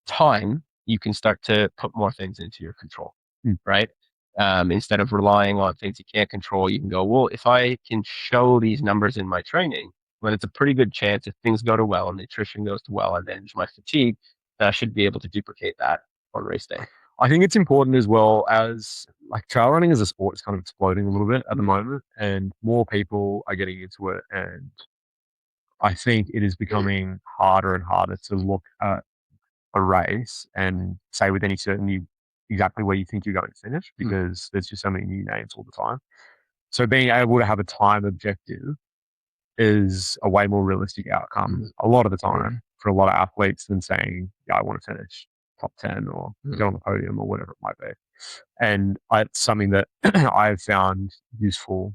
time, you can start to put more things into your control, right? Instead of relying on things you can't control, you can go, well, if I can show these numbers in my training, then it's a pretty good chance if things go to well and nutrition goes to well, I manage my fatigue, that I should be able to duplicate that on race day. I think it's important as well, as like trail running as a sport is kind of exploding a little bit at the moment, and more people are getting into it. And I think it is becoming harder and harder to look at a race and say with any certainty exactly where you think you're going to finish, because there's just so many new names all the time. So being able to have a time objective is a way more realistic outcome a lot of the time for a lot of athletes than saying, yeah, I want to finish top 10 or get on the podium or whatever it might be. And it's something that I've found useful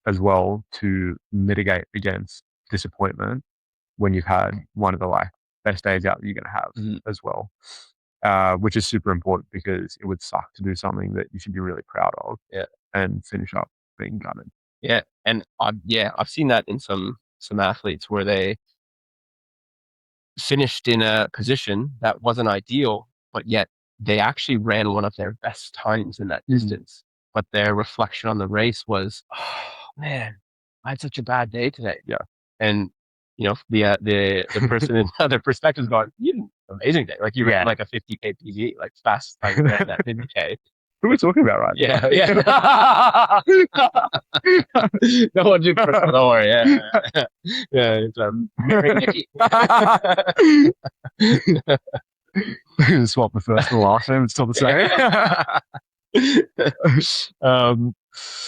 as well to mitigate against disappointment when you've had one of the like best days out that you're going to have as well, which is super important, because it would suck to do something that you should be really proud of and finish up being gutted. Yeah. And I've seen that in some athletes where they finished in a position that wasn't ideal, but yet they actually ran one of their best times in that distance. But their reflection on the race was, oh man, I had such a bad day today. Yeah. And the person in other perspectives going, you had an amazing day. Like you ran like a 50K PB, like fast time you ran that 50K. Who are we talking about right now? No one did personal, don't worry. Yeah, it's Harry Hickey. Swap the first and the last name, it's still the same.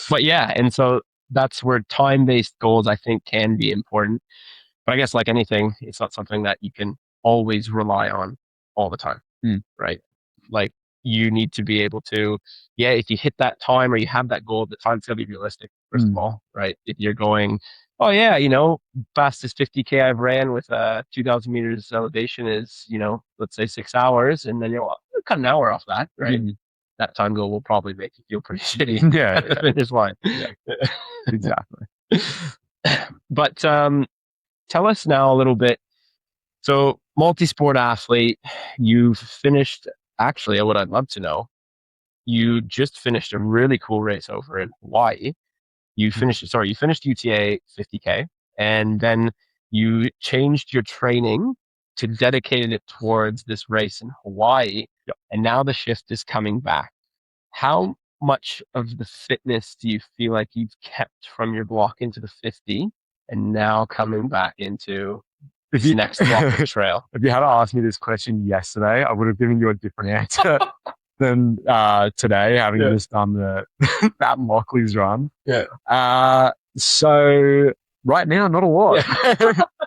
But yeah, and so that's where time-based goals, I think, can be important. But I guess like anything, it's not something that you can always rely on all the time, right? Like you need to be able to, if you hit that time or you have that goal, the time's going to be realistic, first of all, right? If you're going, fastest 50K I've ran with 2,000 meters elevation is, let's say 6 hours, and then you're cut an hour off that, right? That time goal will probably make you feel pretty shitty at the finish line. Exactly. But tell us now a little bit. So, multi-sport athlete, you've finished. Actually, what I'd love to know, you just finished a really cool race over in Hawaii. You finished UTA 50K, and then you changed your training to dedicate it towards this race in Hawaii. Yep. And now the shift is coming back. How much of the fitness do you feel like you've kept from your block into the 50 and now coming back into this next block of trail? If you had asked me this question yesterday, I would have given you a different answer than today, having just done the Matt Lockley's run. Yeah. So right now, not a lot.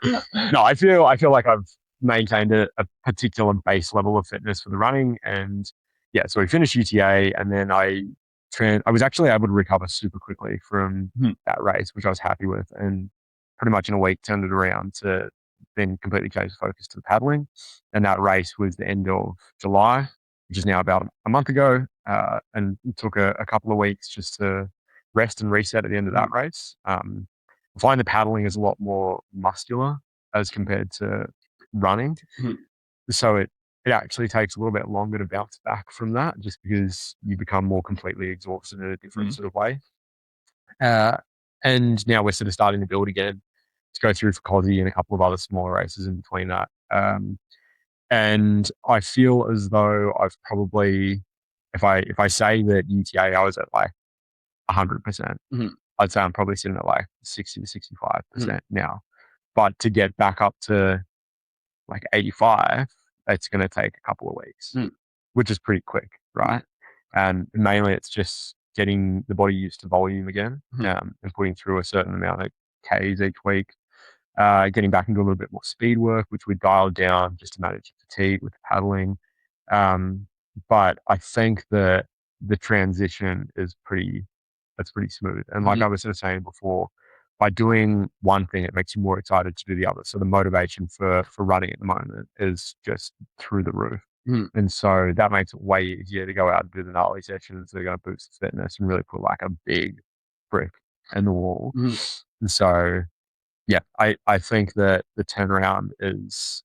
Yeah. No, I feel like I've maintained a particular base level of fitness for the running, and yeah. So we finished UTA, and then I was actually able to recover super quickly from that race, which I was happy with, and pretty much in a week turned it around to then completely change the focus to the paddling. And that race was the end of July, which is now about a month ago, and it took a couple of weeks just to rest and reset at the end of that race. I find the paddling is a lot more muscular as compared to running. So it actually takes a little bit longer to bounce back from that, just because you become more completely exhausted in a different sort of way. And now we're sort of starting to build again to go through for Cozzy and a couple of other smaller races in between that. And I feel as though I've probably, if I say that UTA I was at like 100%, I'd say I'm probably sitting at like 60 to 65% now. But to get back up to like 85, it's going to take a couple of weeks, which is pretty quick, right? And mainly it's just getting the body used to volume again, and putting through a certain amount of Ks each week, getting back into a little bit more speed work, which we dialed down just to manage fatigue with the paddling. But I think that the transition is pretty smooth. And like I was sort of saying before, by doing one thing, it makes you more excited to do the other. So the motivation for running at the moment is just through the roof. And so that makes it way easier to go out and do the gnarly sessions that are going to boost the fitness and really put like a big brick in the wall. And so, yeah, I think that the turnaround is,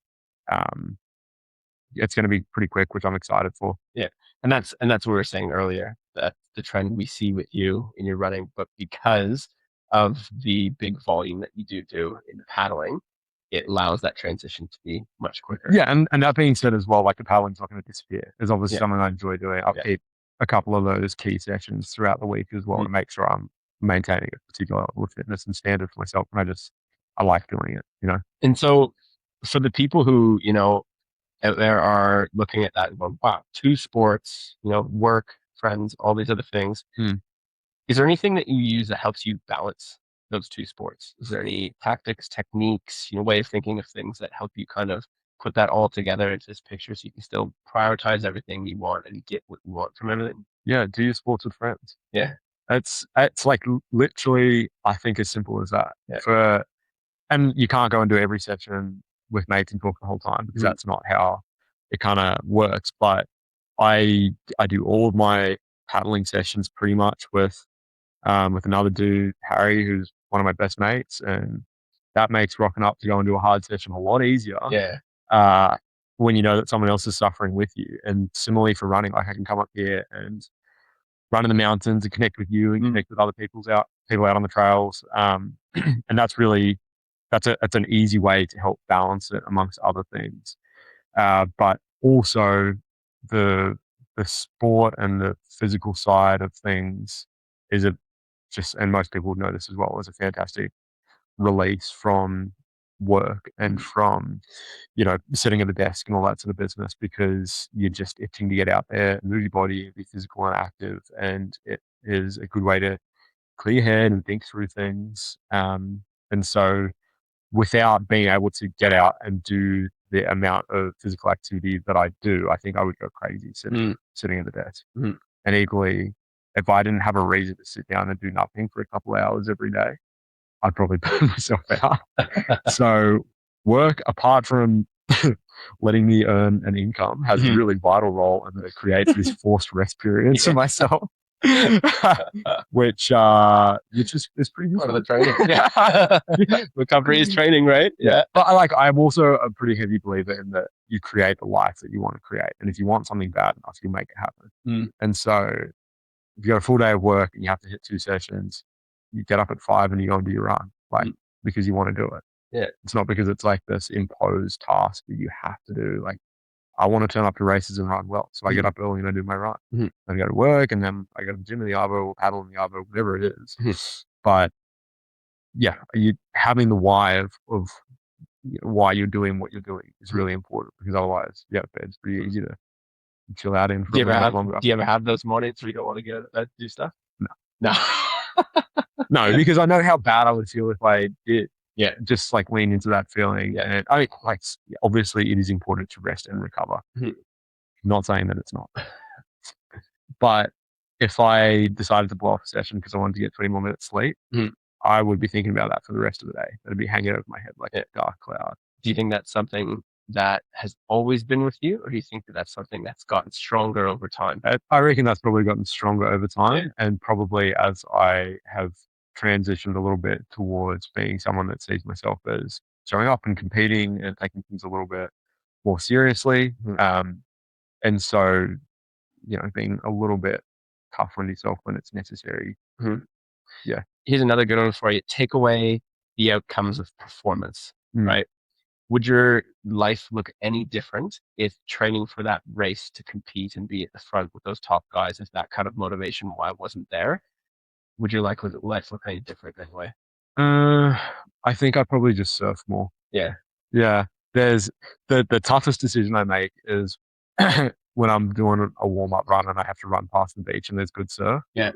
it's going to be pretty quick, which I'm excited for. Yeah. And that's what we were saying earlier, that the trend we see with you in your running, but because of the big volume that you do in the paddling, it allows that transition to be much quicker. Yeah, and that being said as well, like the paddling's not going to disappear. It's obviously something I enjoy doing. I'll keep a couple of those key sessions throughout the week as well to make sure I'm maintaining a particular level of fitness and standard for myself. And I like doing it, you know. And so for the people who, out there are looking at that and going, wow, two sports, work, friends, all these other things. Is there anything that you use that helps you balance those two sports? Is there any tactics, techniques, way of thinking of things that help you kind of put that all together into this picture so you can still prioritize everything you want and get what you want from everything? Yeah, do your sports with friends. Yeah. It's like literally, I think, as simple as that. Yeah. And you can't go and do every session with mates and talk the whole time, because that's not how it kind of works. But I do all of my paddling sessions pretty much with another dude, Harry, who's one of my best mates, and that makes rocking up to go and do a hard session a lot easier. Yeah. When you know that someone else is suffering with you. And similarly for running, like I can come up here and run in the mountains and connect with you and connect with other people out on the trails. And that's an easy way to help balance it amongst other things. But also the sport and the physical side of things is and most people would know this as well, is a fantastic release from work and from, sitting at the desk and all that sort of business, because you're just itching to get out there, move your body, be physical and active. And it is a good way to clear your head and think through things. And so without being able to get out and do the amount of physical activity that I do, I think I would go crazy sitting at the desk. And equally, if I didn't have a reason to sit down and do nothing for a couple of hours every day, I'd probably burn myself out. So work, apart from letting me earn an income, has a really vital role, and it creates this forced rest period for myself. which is pretty Part of useful. the training. Yeah. Recovery is training, right? Yeah. But I'm also a pretty heavy believer in that you create the life that you want to create. And if you want something bad enough, you make it happen. Mm. And so if you got a full day of work and you have to hit 2 sessions, you get up at 5 and you go and do your run, because you want to do it. Yeah. It's not because it's like this imposed task that you have to do. Like, I want to turn up to races and run well. So I get up early and I do my run. I go to work and then I go to the gym in the Arvo or paddle in the Arvo, whatever it is. But yeah, you having the why of why you're doing what you're doing is really important, because otherwise, it's pretty easy to chill out in for a little bit longer. Do you ever have those mornings where you don't want to go do stuff? No. No, because I know how bad I would feel if I did. Yeah. Just like lean into that feeling. Yeah. And I mean, obviously it is important to rest and recover. Not saying that it's not. But if I decided to blow off a session because I wanted to get 20 more minutes sleep, I would be thinking about that for the rest of the day. It'd be hanging over my head like a dark cloud. Do you think that's something that has always been with you, or do you think that that's something that's gotten stronger over time? I reckon that's probably gotten stronger over time, and probably as I have transitioned a little bit towards being someone that sees myself as showing up and competing and taking things a little bit more seriously. And so, being a little bit tough on yourself when it's necessary. Yeah. Here's another good one for you. Take away the outcomes of performance, right? Would your life look any different if training for that race to compete and be at the front with those top guys, if that kind of motivation why wasn't there? Would your life look any different anyway? I think I'd probably just surf more. Yeah. Yeah. There's the toughest decision I make is when I'm doing a warm-up run and I have to run past the beach and there's good surf. Yeah.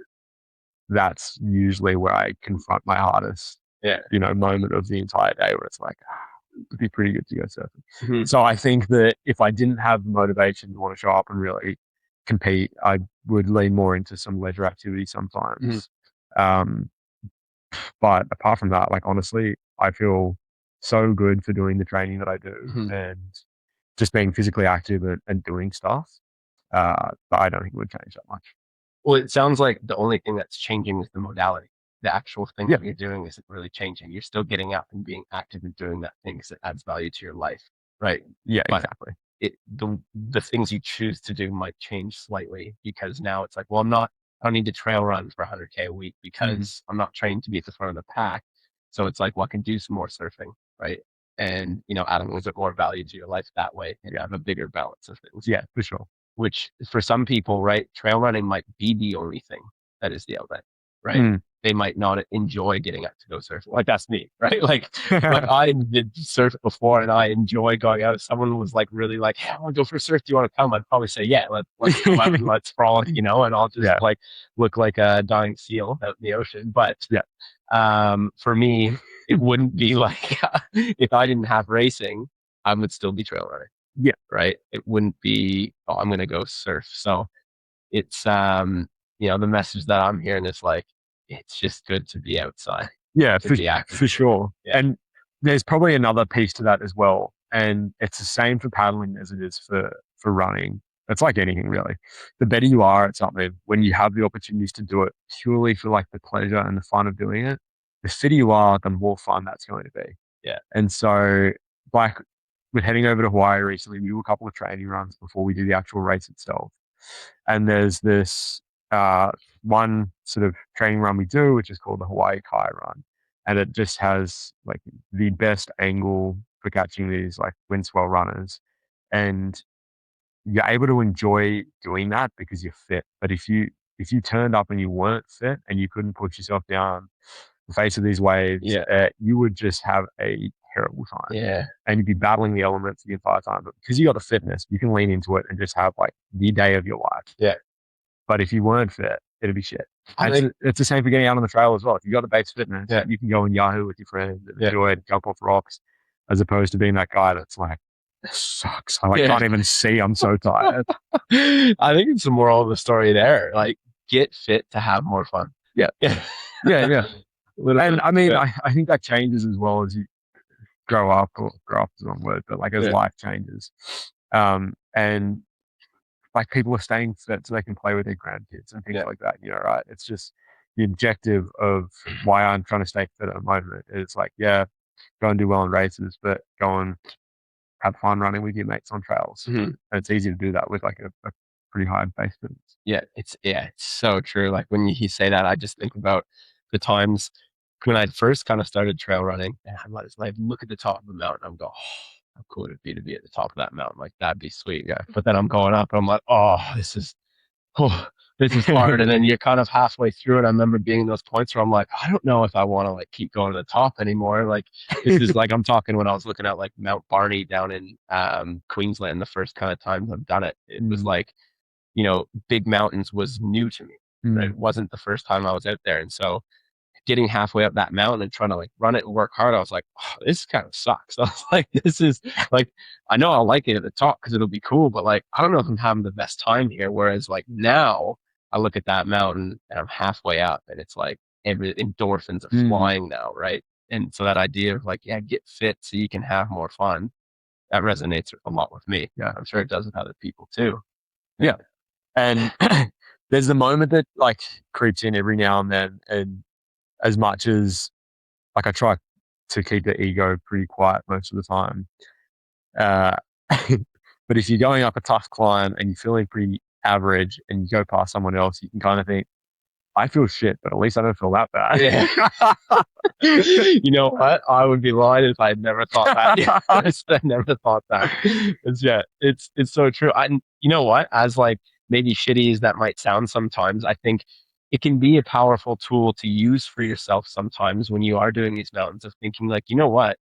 That's usually where I confront my hardest moment of the entire day, where it's like, it'd be pretty good to go surfing. So I think that if I didn't have the motivation to want to show up and really compete, I would lean more into some leisure activity sometimes. But apart from that, honestly, I feel so good for doing the training that I do and just being physically active and doing stuff. But I don't think it would change that much. Well, it sounds like the only thing that's changing is the modality. The actual thing that you're doing isn't really changing. You're still getting up and being active and doing that thing because it adds value to your life, right? Yeah, but exactly. The things you choose to do might change slightly, because now it's like, well, I don't need to trail run for 100K a week because I'm not trained to be at the front of the pack. So it's like, well, I can do some more surfing, right? And, add a little bit more value to your life that way. And you have a bigger balance of things. Yeah, for sure. Which for some people, right, trail running might be the only thing that is the outlet, right? They might not enjoy getting up to go surf. Like, that's me, right? Like I did surf before and I enjoy going out. If someone was really like, hey, I want to go for a surf, do you want to come? I'd probably say, yeah, let's go out and let's frolic, and I'll just look like a dying seal out in the ocean. But for me, it wouldn't be like, if I didn't have racing, I would still be trail running. Yeah. Right. It wouldn't be, I'm going to go surf. So it's, the message that I'm hearing is it's just good to be outside. Yeah, for sure. Yeah. And there's probably another piece to that as well. And it's the same for paddling as it is for running. It's like anything, really. The better you are at something, when you have the opportunities to do it purely for the pleasure and the fun of doing it, the fitter you are, the more fun that's going to be. Yeah. And so with heading over to Hawaii recently, we do a couple of training runs before we do the actual race itself. And there's this one sort of training run we do, which is called the Hawaii Kai Run. And it just has the best angle for catching these wind swell runners. And you're able to enjoy doing that because you're fit. But if you turned up and you weren't fit and you couldn't push yourself down the face of these waves, you would just have a terrible time. Yeah. And you'd be battling the elements the entire time. But because you got the fitness, you can lean into it and just have the day of your life. Yeah. But if you weren't fit, it'd be shit. It's the same for getting out on the trail as well. If you got the base fitness, you can go and Yahoo with your friends and enjoy it, jump off rocks, as opposed to being that guy that's this sucks. I can't even see. I'm so tired. I think it's the moral of the story there. Get fit to have more fun. Yeah. Yeah. And I mean, I think that changes as well as you grow up, or grow up is the wrong word, but as life changes. And like people are staying fit so they can play with their grandkids and things like that, right? It's just the objective of why I'm trying to stay fit at the moment. It's like, yeah, go and do well in races, but go and have fun running with your mates on trails. And it's easy to do that with like a pretty high base fitness. Yeah, it's so true. Like when you say that, I just think about the times when I first kind of started trail running, and I'm like, look at the top of the mountain. I'm going, oh, how cool would it be to be at the top of that mountain? Like that'd be sweet. Yeah. But then I'm going up, and I'm like, oh, this is hard. And then you're kind of halfway through it. I remember being in those points where I'm like, I don't know if I want to like keep going to the top anymore. Like this is like, I'm talking when I was looking at like Mount Barney down in Queensland, the first kind of times I've done it. It was like, big mountains was new to me. Right? It wasn't the first time I was out there. And so getting halfway up that mountain and trying to like run it and work hard, I was like, oh, this kind of sucks. I was like, this is like, I know I'll like it at the top because it'll be cool, but like, I don't know if I'm having the best time here. Whereas like now I look at that mountain and I'm halfway up and it's like endorphins are flying now. Right. And so that idea of like, yeah, get fit so you can have more fun, that resonates a lot with me. Yeah. I'm sure it does with other people too. Yeah. And there's the moment that like creeps in every now and then. And as much as like I try to keep the ego pretty quiet most of the time. But if you're going up a tough climb and you're feeling pretty average and you go past someone else, you can kind of think, I feel shit, but at least I don't feel that bad. Yeah. You know what? I would be lying if I had never thought that. I never thought that. It's so true. You know what? As like maybe shitty as that might sound sometimes, I think it can be a powerful tool to use for yourself sometimes when you are doing these mountains of thinking like, you know what?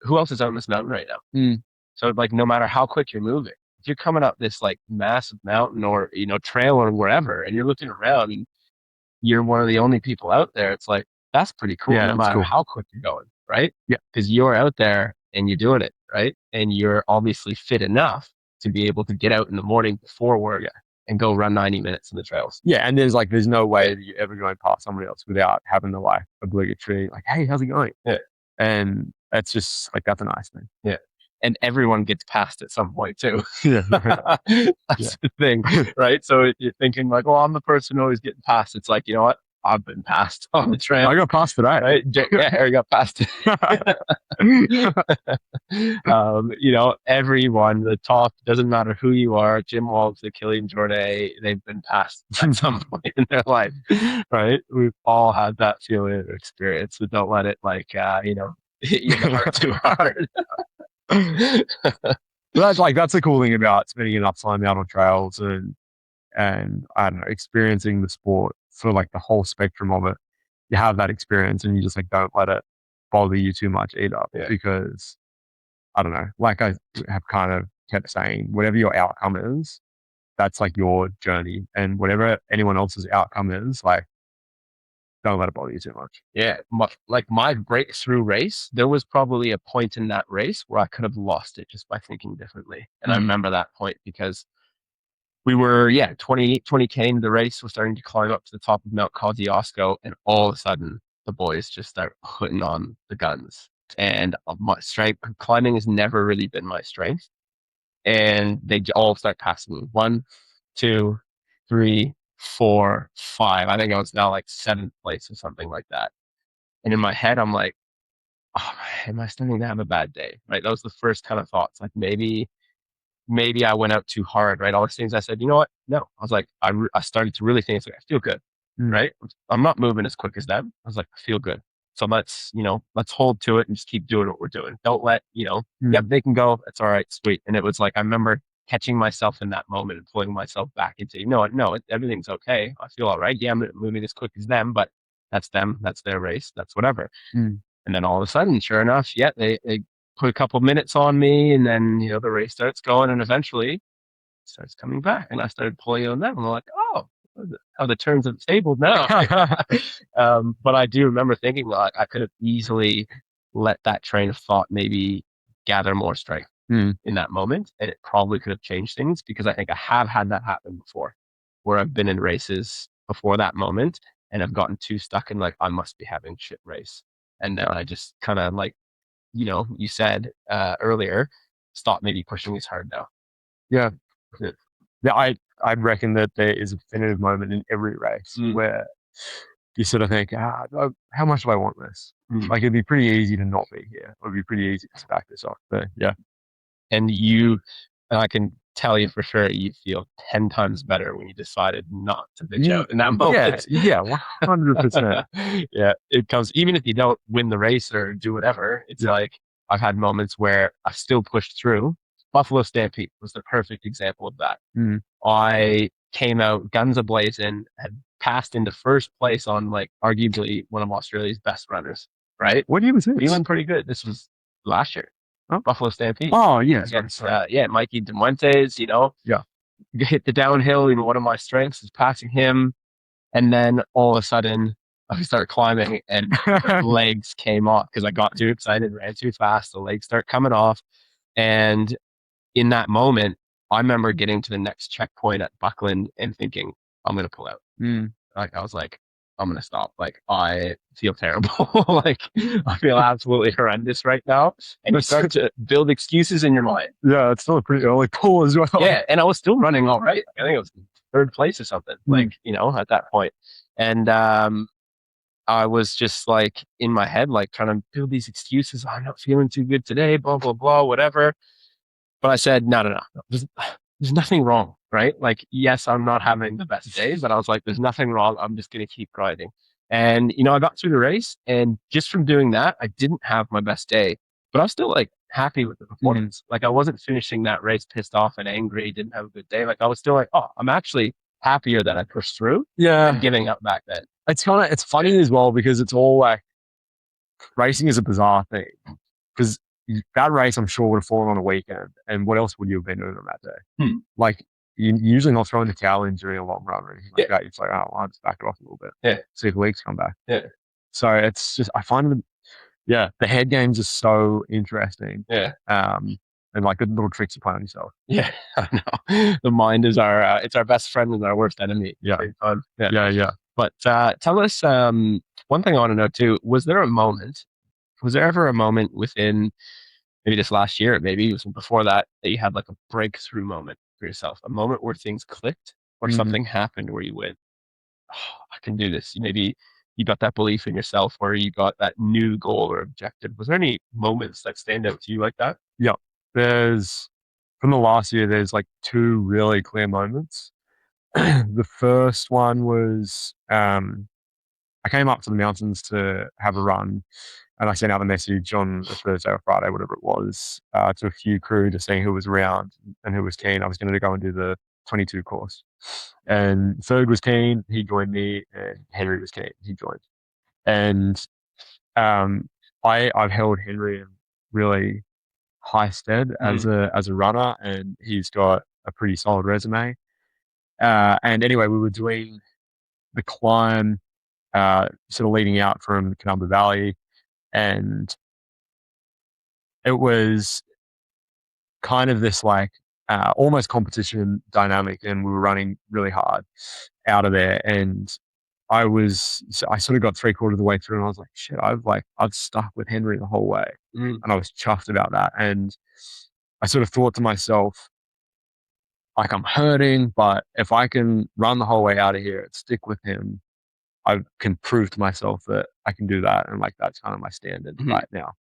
Who else is out on this mountain right now? So like, no matter how quick you're moving, if you're coming up this like massive mountain or, trail or wherever, and you're looking around and you're one of the only people out there, it's like, that's pretty cool. Yeah, no matter how quick you're going, right? Yeah. Because you're out there and you're doing it, right? And you're obviously fit enough to be able to get out in the morning before work and go run 90 minutes in the trails. Yeah. And there's no way that you're ever going past somebody else without having the like obligatory, like, hey, how's it going? Yeah. And that's just like, that's a nice thing. Yeah. And everyone gets past at some point too. Yeah. That's the thing, right? So you're thinking like, well, I'm the person who always getting past. It's like, you know what? I've been passed on the trail. I got past today. Right? Yeah, Harry got past everyone, the top, doesn't matter who you are, Jim Walsh, Achille Jordan, they've been passed at some point in their life, right? We've all had that feeling or experience, so don't let it like, hit you in the heart too hard. That's the cool thing about spending enough time out on trails and I don't know, experiencing the sport for like the whole spectrum of it. You have that experience and you just like don't let it bother you too much either. Because I don't know, like I have kind of kept saying, whatever your outcome is, that's like your journey, and whatever anyone else's outcome is, like don't let it bother you too much. Yeah. My breakthrough race, there was probably a point in that race where I could have lost it just by thinking differently. And I remember that point because we were, 20K into the race. We're starting to climb up to the top of Mount Kosciuszko, and all of a sudden the boys just start putting on the guns. And my strength, climbing has never really been my strength. And they all start passing me. 1, 2, 3, 4, 5. I think I was now like 7th place or something like that. And in my head, I'm like, oh, am I starting to have a bad day? Right? That was the first kind of thoughts. Like maybe I went out too hard, right? All these things I said, you know what? No. I was like, I started to really think, like, I feel good, right? I'm not moving as quick as them. I was like, I feel good. So let's hold to it and just keep doing what we're doing. Don't let, yep, they can go. That's all right. Sweet. And it was like, I remember catching myself in that moment and pulling myself back into, everything's okay. I feel all right. Yeah, I'm not moving as quick as them, but that's them. That's their race. That's whatever. And then all of a sudden, sure enough, they put a couple minutes on me, and then the race starts going, and eventually it starts coming back, and I started pulling on them. And I'm like, oh, how the turns have tabled now. But I do remember thinking like I could have easily let that train of thought maybe gather more strength in that moment, and it probably could have changed things, because I think I have had that happen before, where I've been in races before that moment and I've gotten too stuck in like, I must be having shit race, and then I just kind of like, you said earlier, stop maybe pushing as hard now. Yeah. I reckon that there is a definitive moment in every race where you sort of think, how much do I want this? Like, it'd be pretty easy to not be here. It would be pretty easy to back this off. But yeah. And I can tell you for sure, you feel 10 times better when you decided not to bitch out in that moment. Yeah, 100%. Yeah, it comes, even if you don't win the race or do whatever, it's like, I've had moments where I've still pushed through. Buffalo Stampede was the perfect example of that. I came out guns a-blazing, had passed into first place on like arguably one of Australia's best runners, right? What year was this? Feeling pretty good. This was last year. Oh. Buffalo Stampede. Oh, yeah. Against, Mikey Demuentes, Yeah. Hit the downhill. One of my strengths is passing him. And then all of a sudden, I start climbing and legs came off because I got too excited, ran too fast. The legs start coming off. And in that moment, I remember getting to the next checkpoint at Buckland and thinking, I'm going to pull out. Like, I was like, I'm going to stop. Like, I feel terrible. Like, I feel absolutely horrendous right now. And you start to build excuses in your mind. Yeah, it's still a pretty early pull as well. Yeah, and I was still running all right. I think it was third place or something, like, at that point. And I was just like in my head, like trying to build these excuses. I'm not feeling too good today, blah, blah, blah, whatever. But I said, no. There's nothing wrong, right? Like, yes, I'm not having the best days, but I was like, there's nothing wrong. I'm just going to keep grinding. And, I got through the race, and just from doing that, I didn't have my best day, but I was still like happy with the performance. Like, I wasn't finishing that race pissed off and angry, didn't have a good day. Like, I was still like, oh, I'm actually happier that I pushed through than giving up back then. It's funny as well, because it's all like, racing is a bizarre thing, because that race, I'm sure, would have fallen on a weekend. And what else would you have been doing on that day? Like, you're usually not throwing the towel in during a long run or anything like that. It's like, I'll just back it off a little bit. See if the legs come back. So it's just, I find the head games are so interesting. And like good little tricks you play on yourself. Yeah, I know. The mind is it's our best friend and our worst enemy. Yeah. Yeah. But tell us, one thing I want to know too, was there ever a moment within maybe this last year, maybe it was before that you had like a breakthrough moment for yourself, a moment where things clicked or something happened where you went, oh, I can do this. Maybe you got that belief in yourself or you got that new goal or objective. Was there any moments that stand out to you like that? Yeah. From the last year, there's like two really clear moments. The first one was, I came up to the mountains to have a run, and I sent out a message on a Thursday or Friday, whatever it was, to a few crew to see who was around and who was keen. I was going to go and do the 22 course. And Ferg was keen, he joined me, and Henry was keen, he joined. And I've held Henry in really high stead as a runner, and he's got a pretty solid resume. And anyway, we were doing the climb, sort of leading out from Canumba Valley, and it was kind of this like almost competition dynamic, and we were running really hard out of there. And I sort of got 3/4 of the way through, and I was like, shit, I've stuck with Henry the whole way, and I was chuffed about that. And I sort of thought to myself, like, I'm hurting, but if I can run the whole way out of here and stick with him, I can prove to myself that I can do that. And like, that's kind of my standard right now.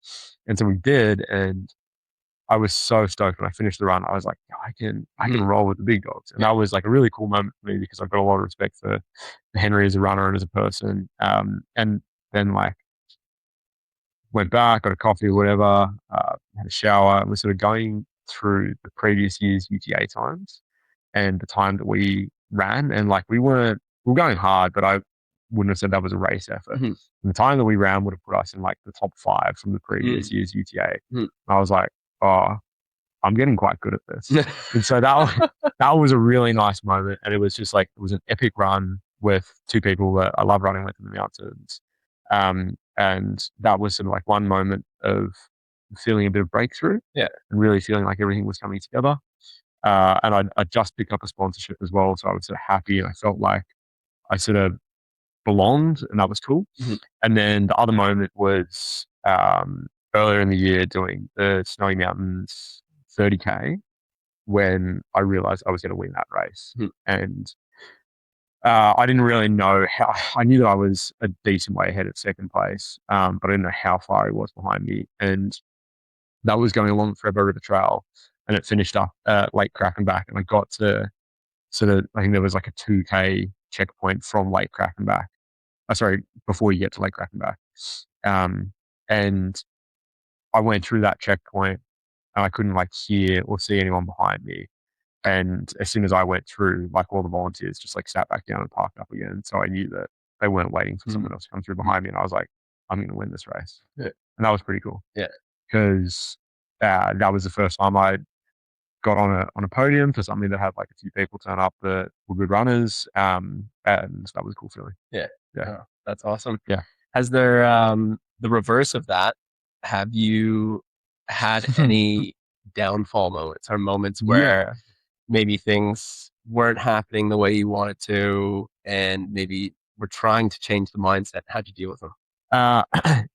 And so we did. And I was so stoked when I finished the run. I was like, I can roll with the big dogs. And that was like a really cool moment for me, because I've got a lot of respect for Henry as a runner and as a person. And then like went back, got a coffee or whatever, had a shower, and was sort of going through the previous year's UTA times and the time that we ran. And like, we were going hard, but I wouldn't have said that was a race effort. And the time that we ran would have put us in like the top 5 from the previous year's UTA. I was like, oh, I'm getting quite good at this. And so that was a really nice moment. And it was just like, it was an epic run with 2 people that I love running with in the mountains. And that was sort of like one moment of feeling a bit of breakthrough, and really feeling like everything was coming together. And I just picked up a sponsorship as well, so I was sort of happy, and I felt like I sort of belonged, and that was cool. And then the other moment was earlier in the year doing the Snowy Mountains 30K, when I realized I was going to win that race. Hmm. And I didn't really know how. I knew that I was a decent way ahead at second place, but I didn't know how far he was behind me. And that was going along the Thredbo River Trail, and it finished up Lake Crackenback, and I got to sort of, I think there was like a 2K checkpoint from Lake Crackenback. Sorry, before you get to Lake Crackenback. And I went through that checkpoint, and I couldn't like hear or see anyone behind me. And as soon as I went through, like all the volunteers just like sat back down and parked up again. So I knew that they weren't waiting for someone else to come through behind me. And I was like, I'm going to win this race. Yeah. And that was pretty cool. Yeah. Because that was the first time I got on a podium for something that had like a few people turn up that were good runners. And that was a cool feeling. Yeah. Yeah. Oh, that's awesome. Yeah. Has there, the reverse of that, have you had any downfall moments or moments where maybe things weren't happening the way you wanted to, and maybe we're trying to change the mindset? How'd you deal with them?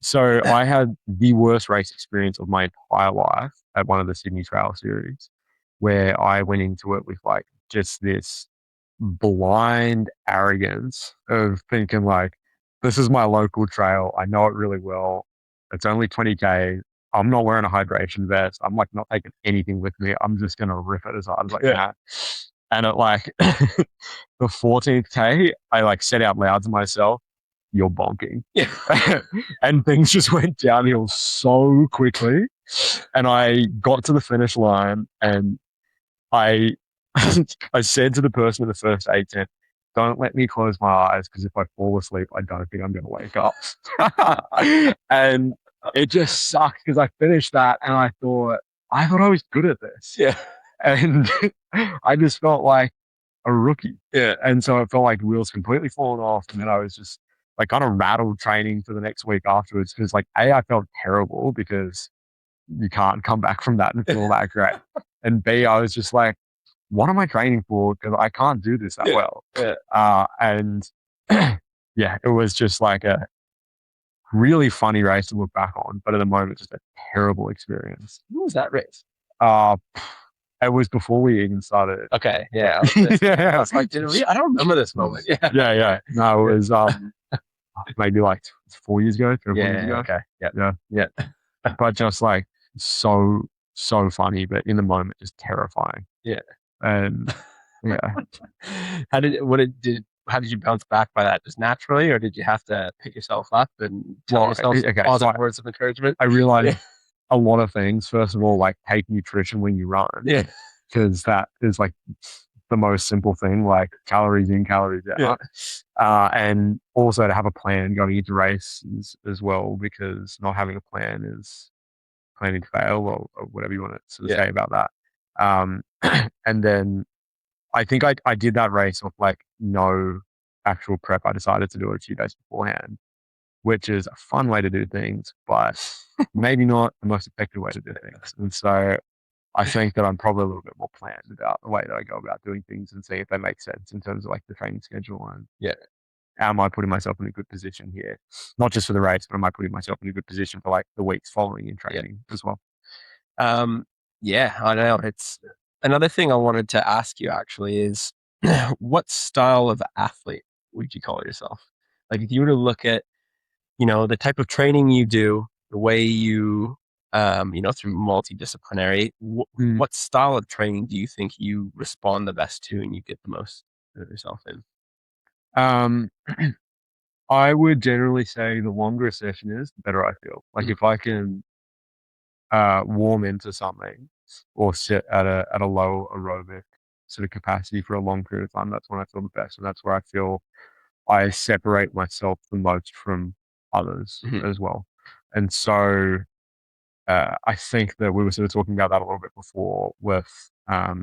So I had the worst race experience of my entire life at one of the Sydney Trail Series, where I went into it with like just this blind arrogance of thinking like, this is my local trail. I know it really well. It's only 20K. I'm not wearing a hydration vest. I'm like not taking anything with me. I'm just going to rip it as hard as I can. And at like the 14th K, I like said out loud to myself, you're bonking. Yeah. And things just went downhill so quickly. And I got to the finish line, and I I said to the person in the first 810, don't let me close my eyes, because if I fall asleep, I don't think I'm going to wake up. And it just sucked because I finished that and I thought I was good at this. Yeah. And I just felt like a rookie. Yeah. And so it felt like wheels completely falling off. And then I was just like kind of rattled training for the next week afterwards, because like, I felt terrible because you can't come back from that and feel that great. And B, I was just like, what am I training for? Because I can't do this that well. Yeah. And yeah, it was just like a really funny race to look back on, but at the moment, just a terrible experience. What was that race? It was before we even started. Okay. Yeah. Yeah. I was like, I don't remember this moment. Yeah. Yeah. No, it was maybe like 4 years ago, 3 or 4 years ago. Okay. Yeah. But just like so funny, but in the moment, just terrifying. Yeah. And yeah. How did you bounce back by that? Just naturally, or did you have to pick yourself up and tell yourself positive words of encouragement? I realized a lot of things. First of all, like take nutrition when you run. Yeah. Because that is like the most simple thing, like calories in, calories out. Yeah. And also to have a plan going into races as well, because not having a plan is planning to fail, or whatever you want to sort of say about that. And then I think I did that race with like no actual prep. I decided to do it a few days beforehand, which is a fun way to do things, but maybe not the most effective way to do things. And so I think that I'm probably a little bit more planned about the way that I go about doing things and see if they make sense in terms of like the training schedule. And am I putting myself in a good position here? Not just for the race, but am I putting myself in a good position for like the weeks following in training as well? Yeah, I know. It's another thing I wanted to ask you actually is what style of athlete would you call yourself? Like if you were to look at, the type of training you do, the way you, through multidisciplinary, what style of training do you think you respond the best to and you get the most of yourself in? I would generally say the longer a session is, the better I feel. Like if I can warm into something or sit at a low aerobic sort of capacity for a long period of time, that's when I feel the best. And that's where I feel I separate myself the most from others as well. And so I think that we were sort of talking about that a little bit before with a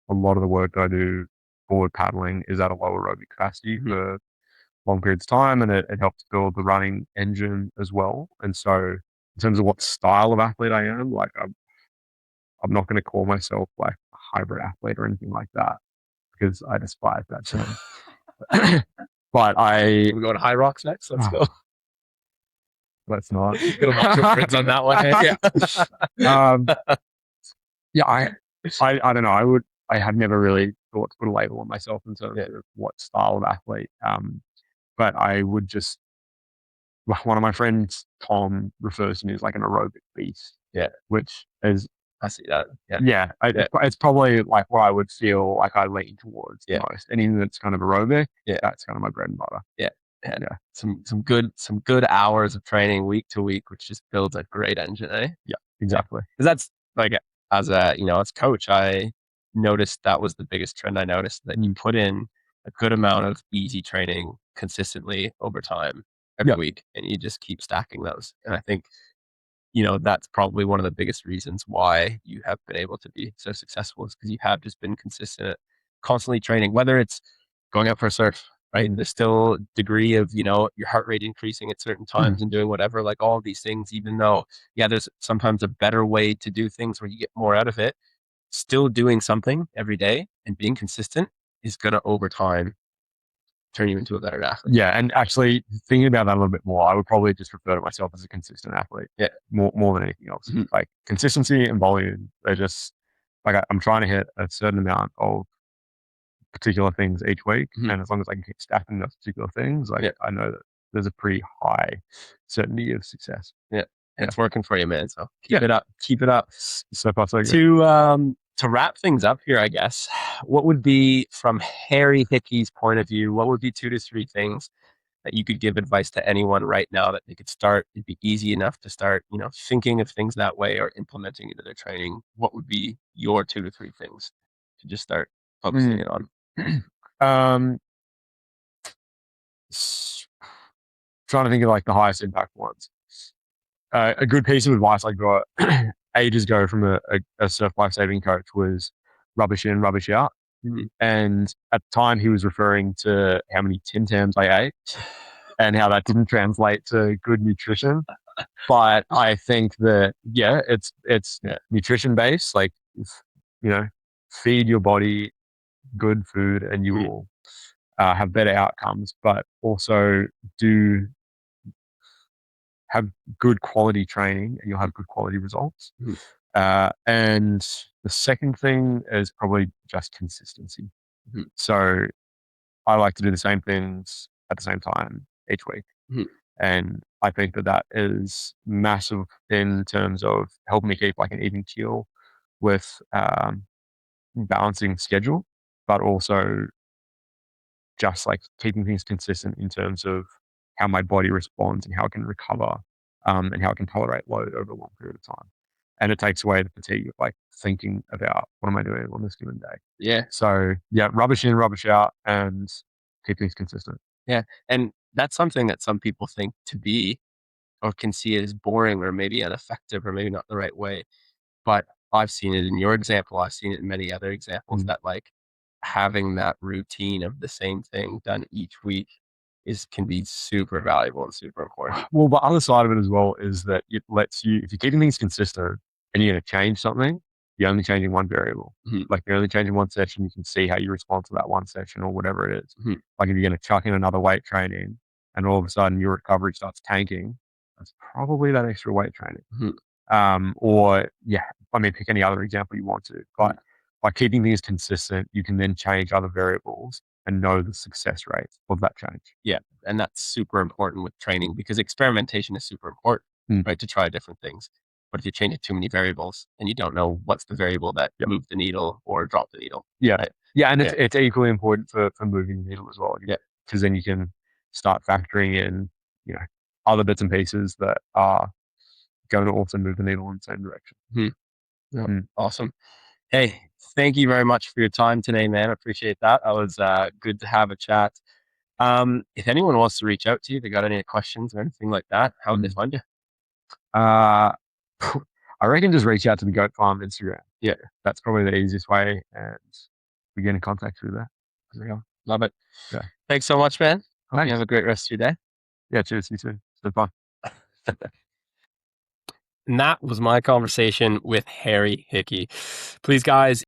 lot of the work that I do forward paddling is at a low aerobic capacity for long periods of time, and it helps build the running engine as well. And so in terms of what style of athlete I am, like I'm not going to call myself like a hybrid athlete or anything like that, because I despise that term. But we're going to High Rocks next. Let's go. Let's not. Get a lot of friends on that one. I don't know. I have never really thought to put a label on myself in terms of what style of athlete. But I would just, one of my friends, Tom, refers to me as like an aerobic beast. Yeah. Which is, I see that. Yeah. yeah, it's probably like what I would feel like I lean towards most. Anything that's kind of aerobic, that's kind of my bread and butter. Yeah. Some good hours of training week to week, which just builds a great engine, eh? Yeah, exactly. Because that's like, as a, as coach, I noticed that was the biggest trend. I noticed that you put in a good amount of easy training consistently over time every week, and you just keep stacking those. And I think, that's probably one of the biggest reasons why you have been able to be so successful, is because you have just been consistent, constantly training, whether it's going out for a surf, right? And there's still a degree of, your heart rate increasing at certain times and doing whatever, like all of these things, even though, there's sometimes a better way to do things where you get more out of it. Still doing something every day and being consistent is going to, over time, turn you into a better athlete. Yeah, and actually thinking about that a little bit more, I would probably just refer to myself as a consistent athlete. Yeah, more than anything else. Like consistency and volume, they're just like I'm trying to hit a certain amount of particular things each week, and as long as I can keep stacking those particular things, like I know that there's a pretty high certainty of success. Yeah, and it's working for you, man. So keep it up. Keep it up. So far, so good. To wrap things up here, I guess, what would be, from Harry Hickey's point of view, what would be 2 to 3 things that you could give advice to anyone right now that they could start? It'd be easy enough to start, thinking of things that way or implementing into their training. What would be your 2 to 3 things to just start focusing it on? Trying to think of like the highest impact ones. A good piece of advice I got ages ago from a surf lifesaving coach was rubbish in, rubbish out. And at the time, he was referring to how many Tim Tams I ate and how that didn't translate to good nutrition. But I think that, it's nutrition based. Like, feed your body good food and you will have better outcomes, but also do have good quality training and you'll have good quality results. And the second thing is probably just consistency. So I like to do the same things at the same time each week. And I think that is massive in terms of helping me keep like an even keel with balancing schedule, but also just like keeping things consistent in terms of how my body responds and how it can recover, and how it can tolerate load over a long period of time. And it takes away the fatigue of like thinking about what am I doing on this given day. Yeah. So rubbish in, rubbish out, and keep things consistent. Yeah. And that's something that some people think to be, or can see it as boring or maybe ineffective or maybe not the right way. But I've seen it in your example. I've seen it in many other examples that like having that routine of the same thing done each week can be super valuable and super important. Well, the other side of it as well is that it lets you, if you're keeping things consistent and you're going to change something, you're only changing one variable. Like you're only changing one session, you can see how you respond to that one session or whatever it is. Like if you're going to chuck in another weight training and all of a sudden your recovery starts tanking, that's probably that extra weight training. Or pick any other example you want to. But by keeping things consistent, you can then change other variables and know the success rate of that change. Yeah. And that's super important with training because experimentation is super important, right? To try different things. But if you change too many variables and you don't know what's the variable that moved the needle or dropped the needle. Yeah. Right? Yeah. And it's equally important for moving the needle as well. Yeah. Because then you can start factoring in, other bits and pieces that are going to also move the needle in the same direction. Awesome. Hey, thank you very much for your time today, man. I appreciate that. It was good to have a chat. If anyone wants to reach out to you, they got any questions or anything like that, how would they find you? I reckon just reach out to the Goat Farm Instagram. Yeah, that's probably the easiest way, and we get in contact through that. There we go. Love it. Yeah. Thanks so much, man. Hope you have a great rest of your day. Yeah, cheers. You too. It's been fun. And that was my conversation with Harry Hickey. Please, guys,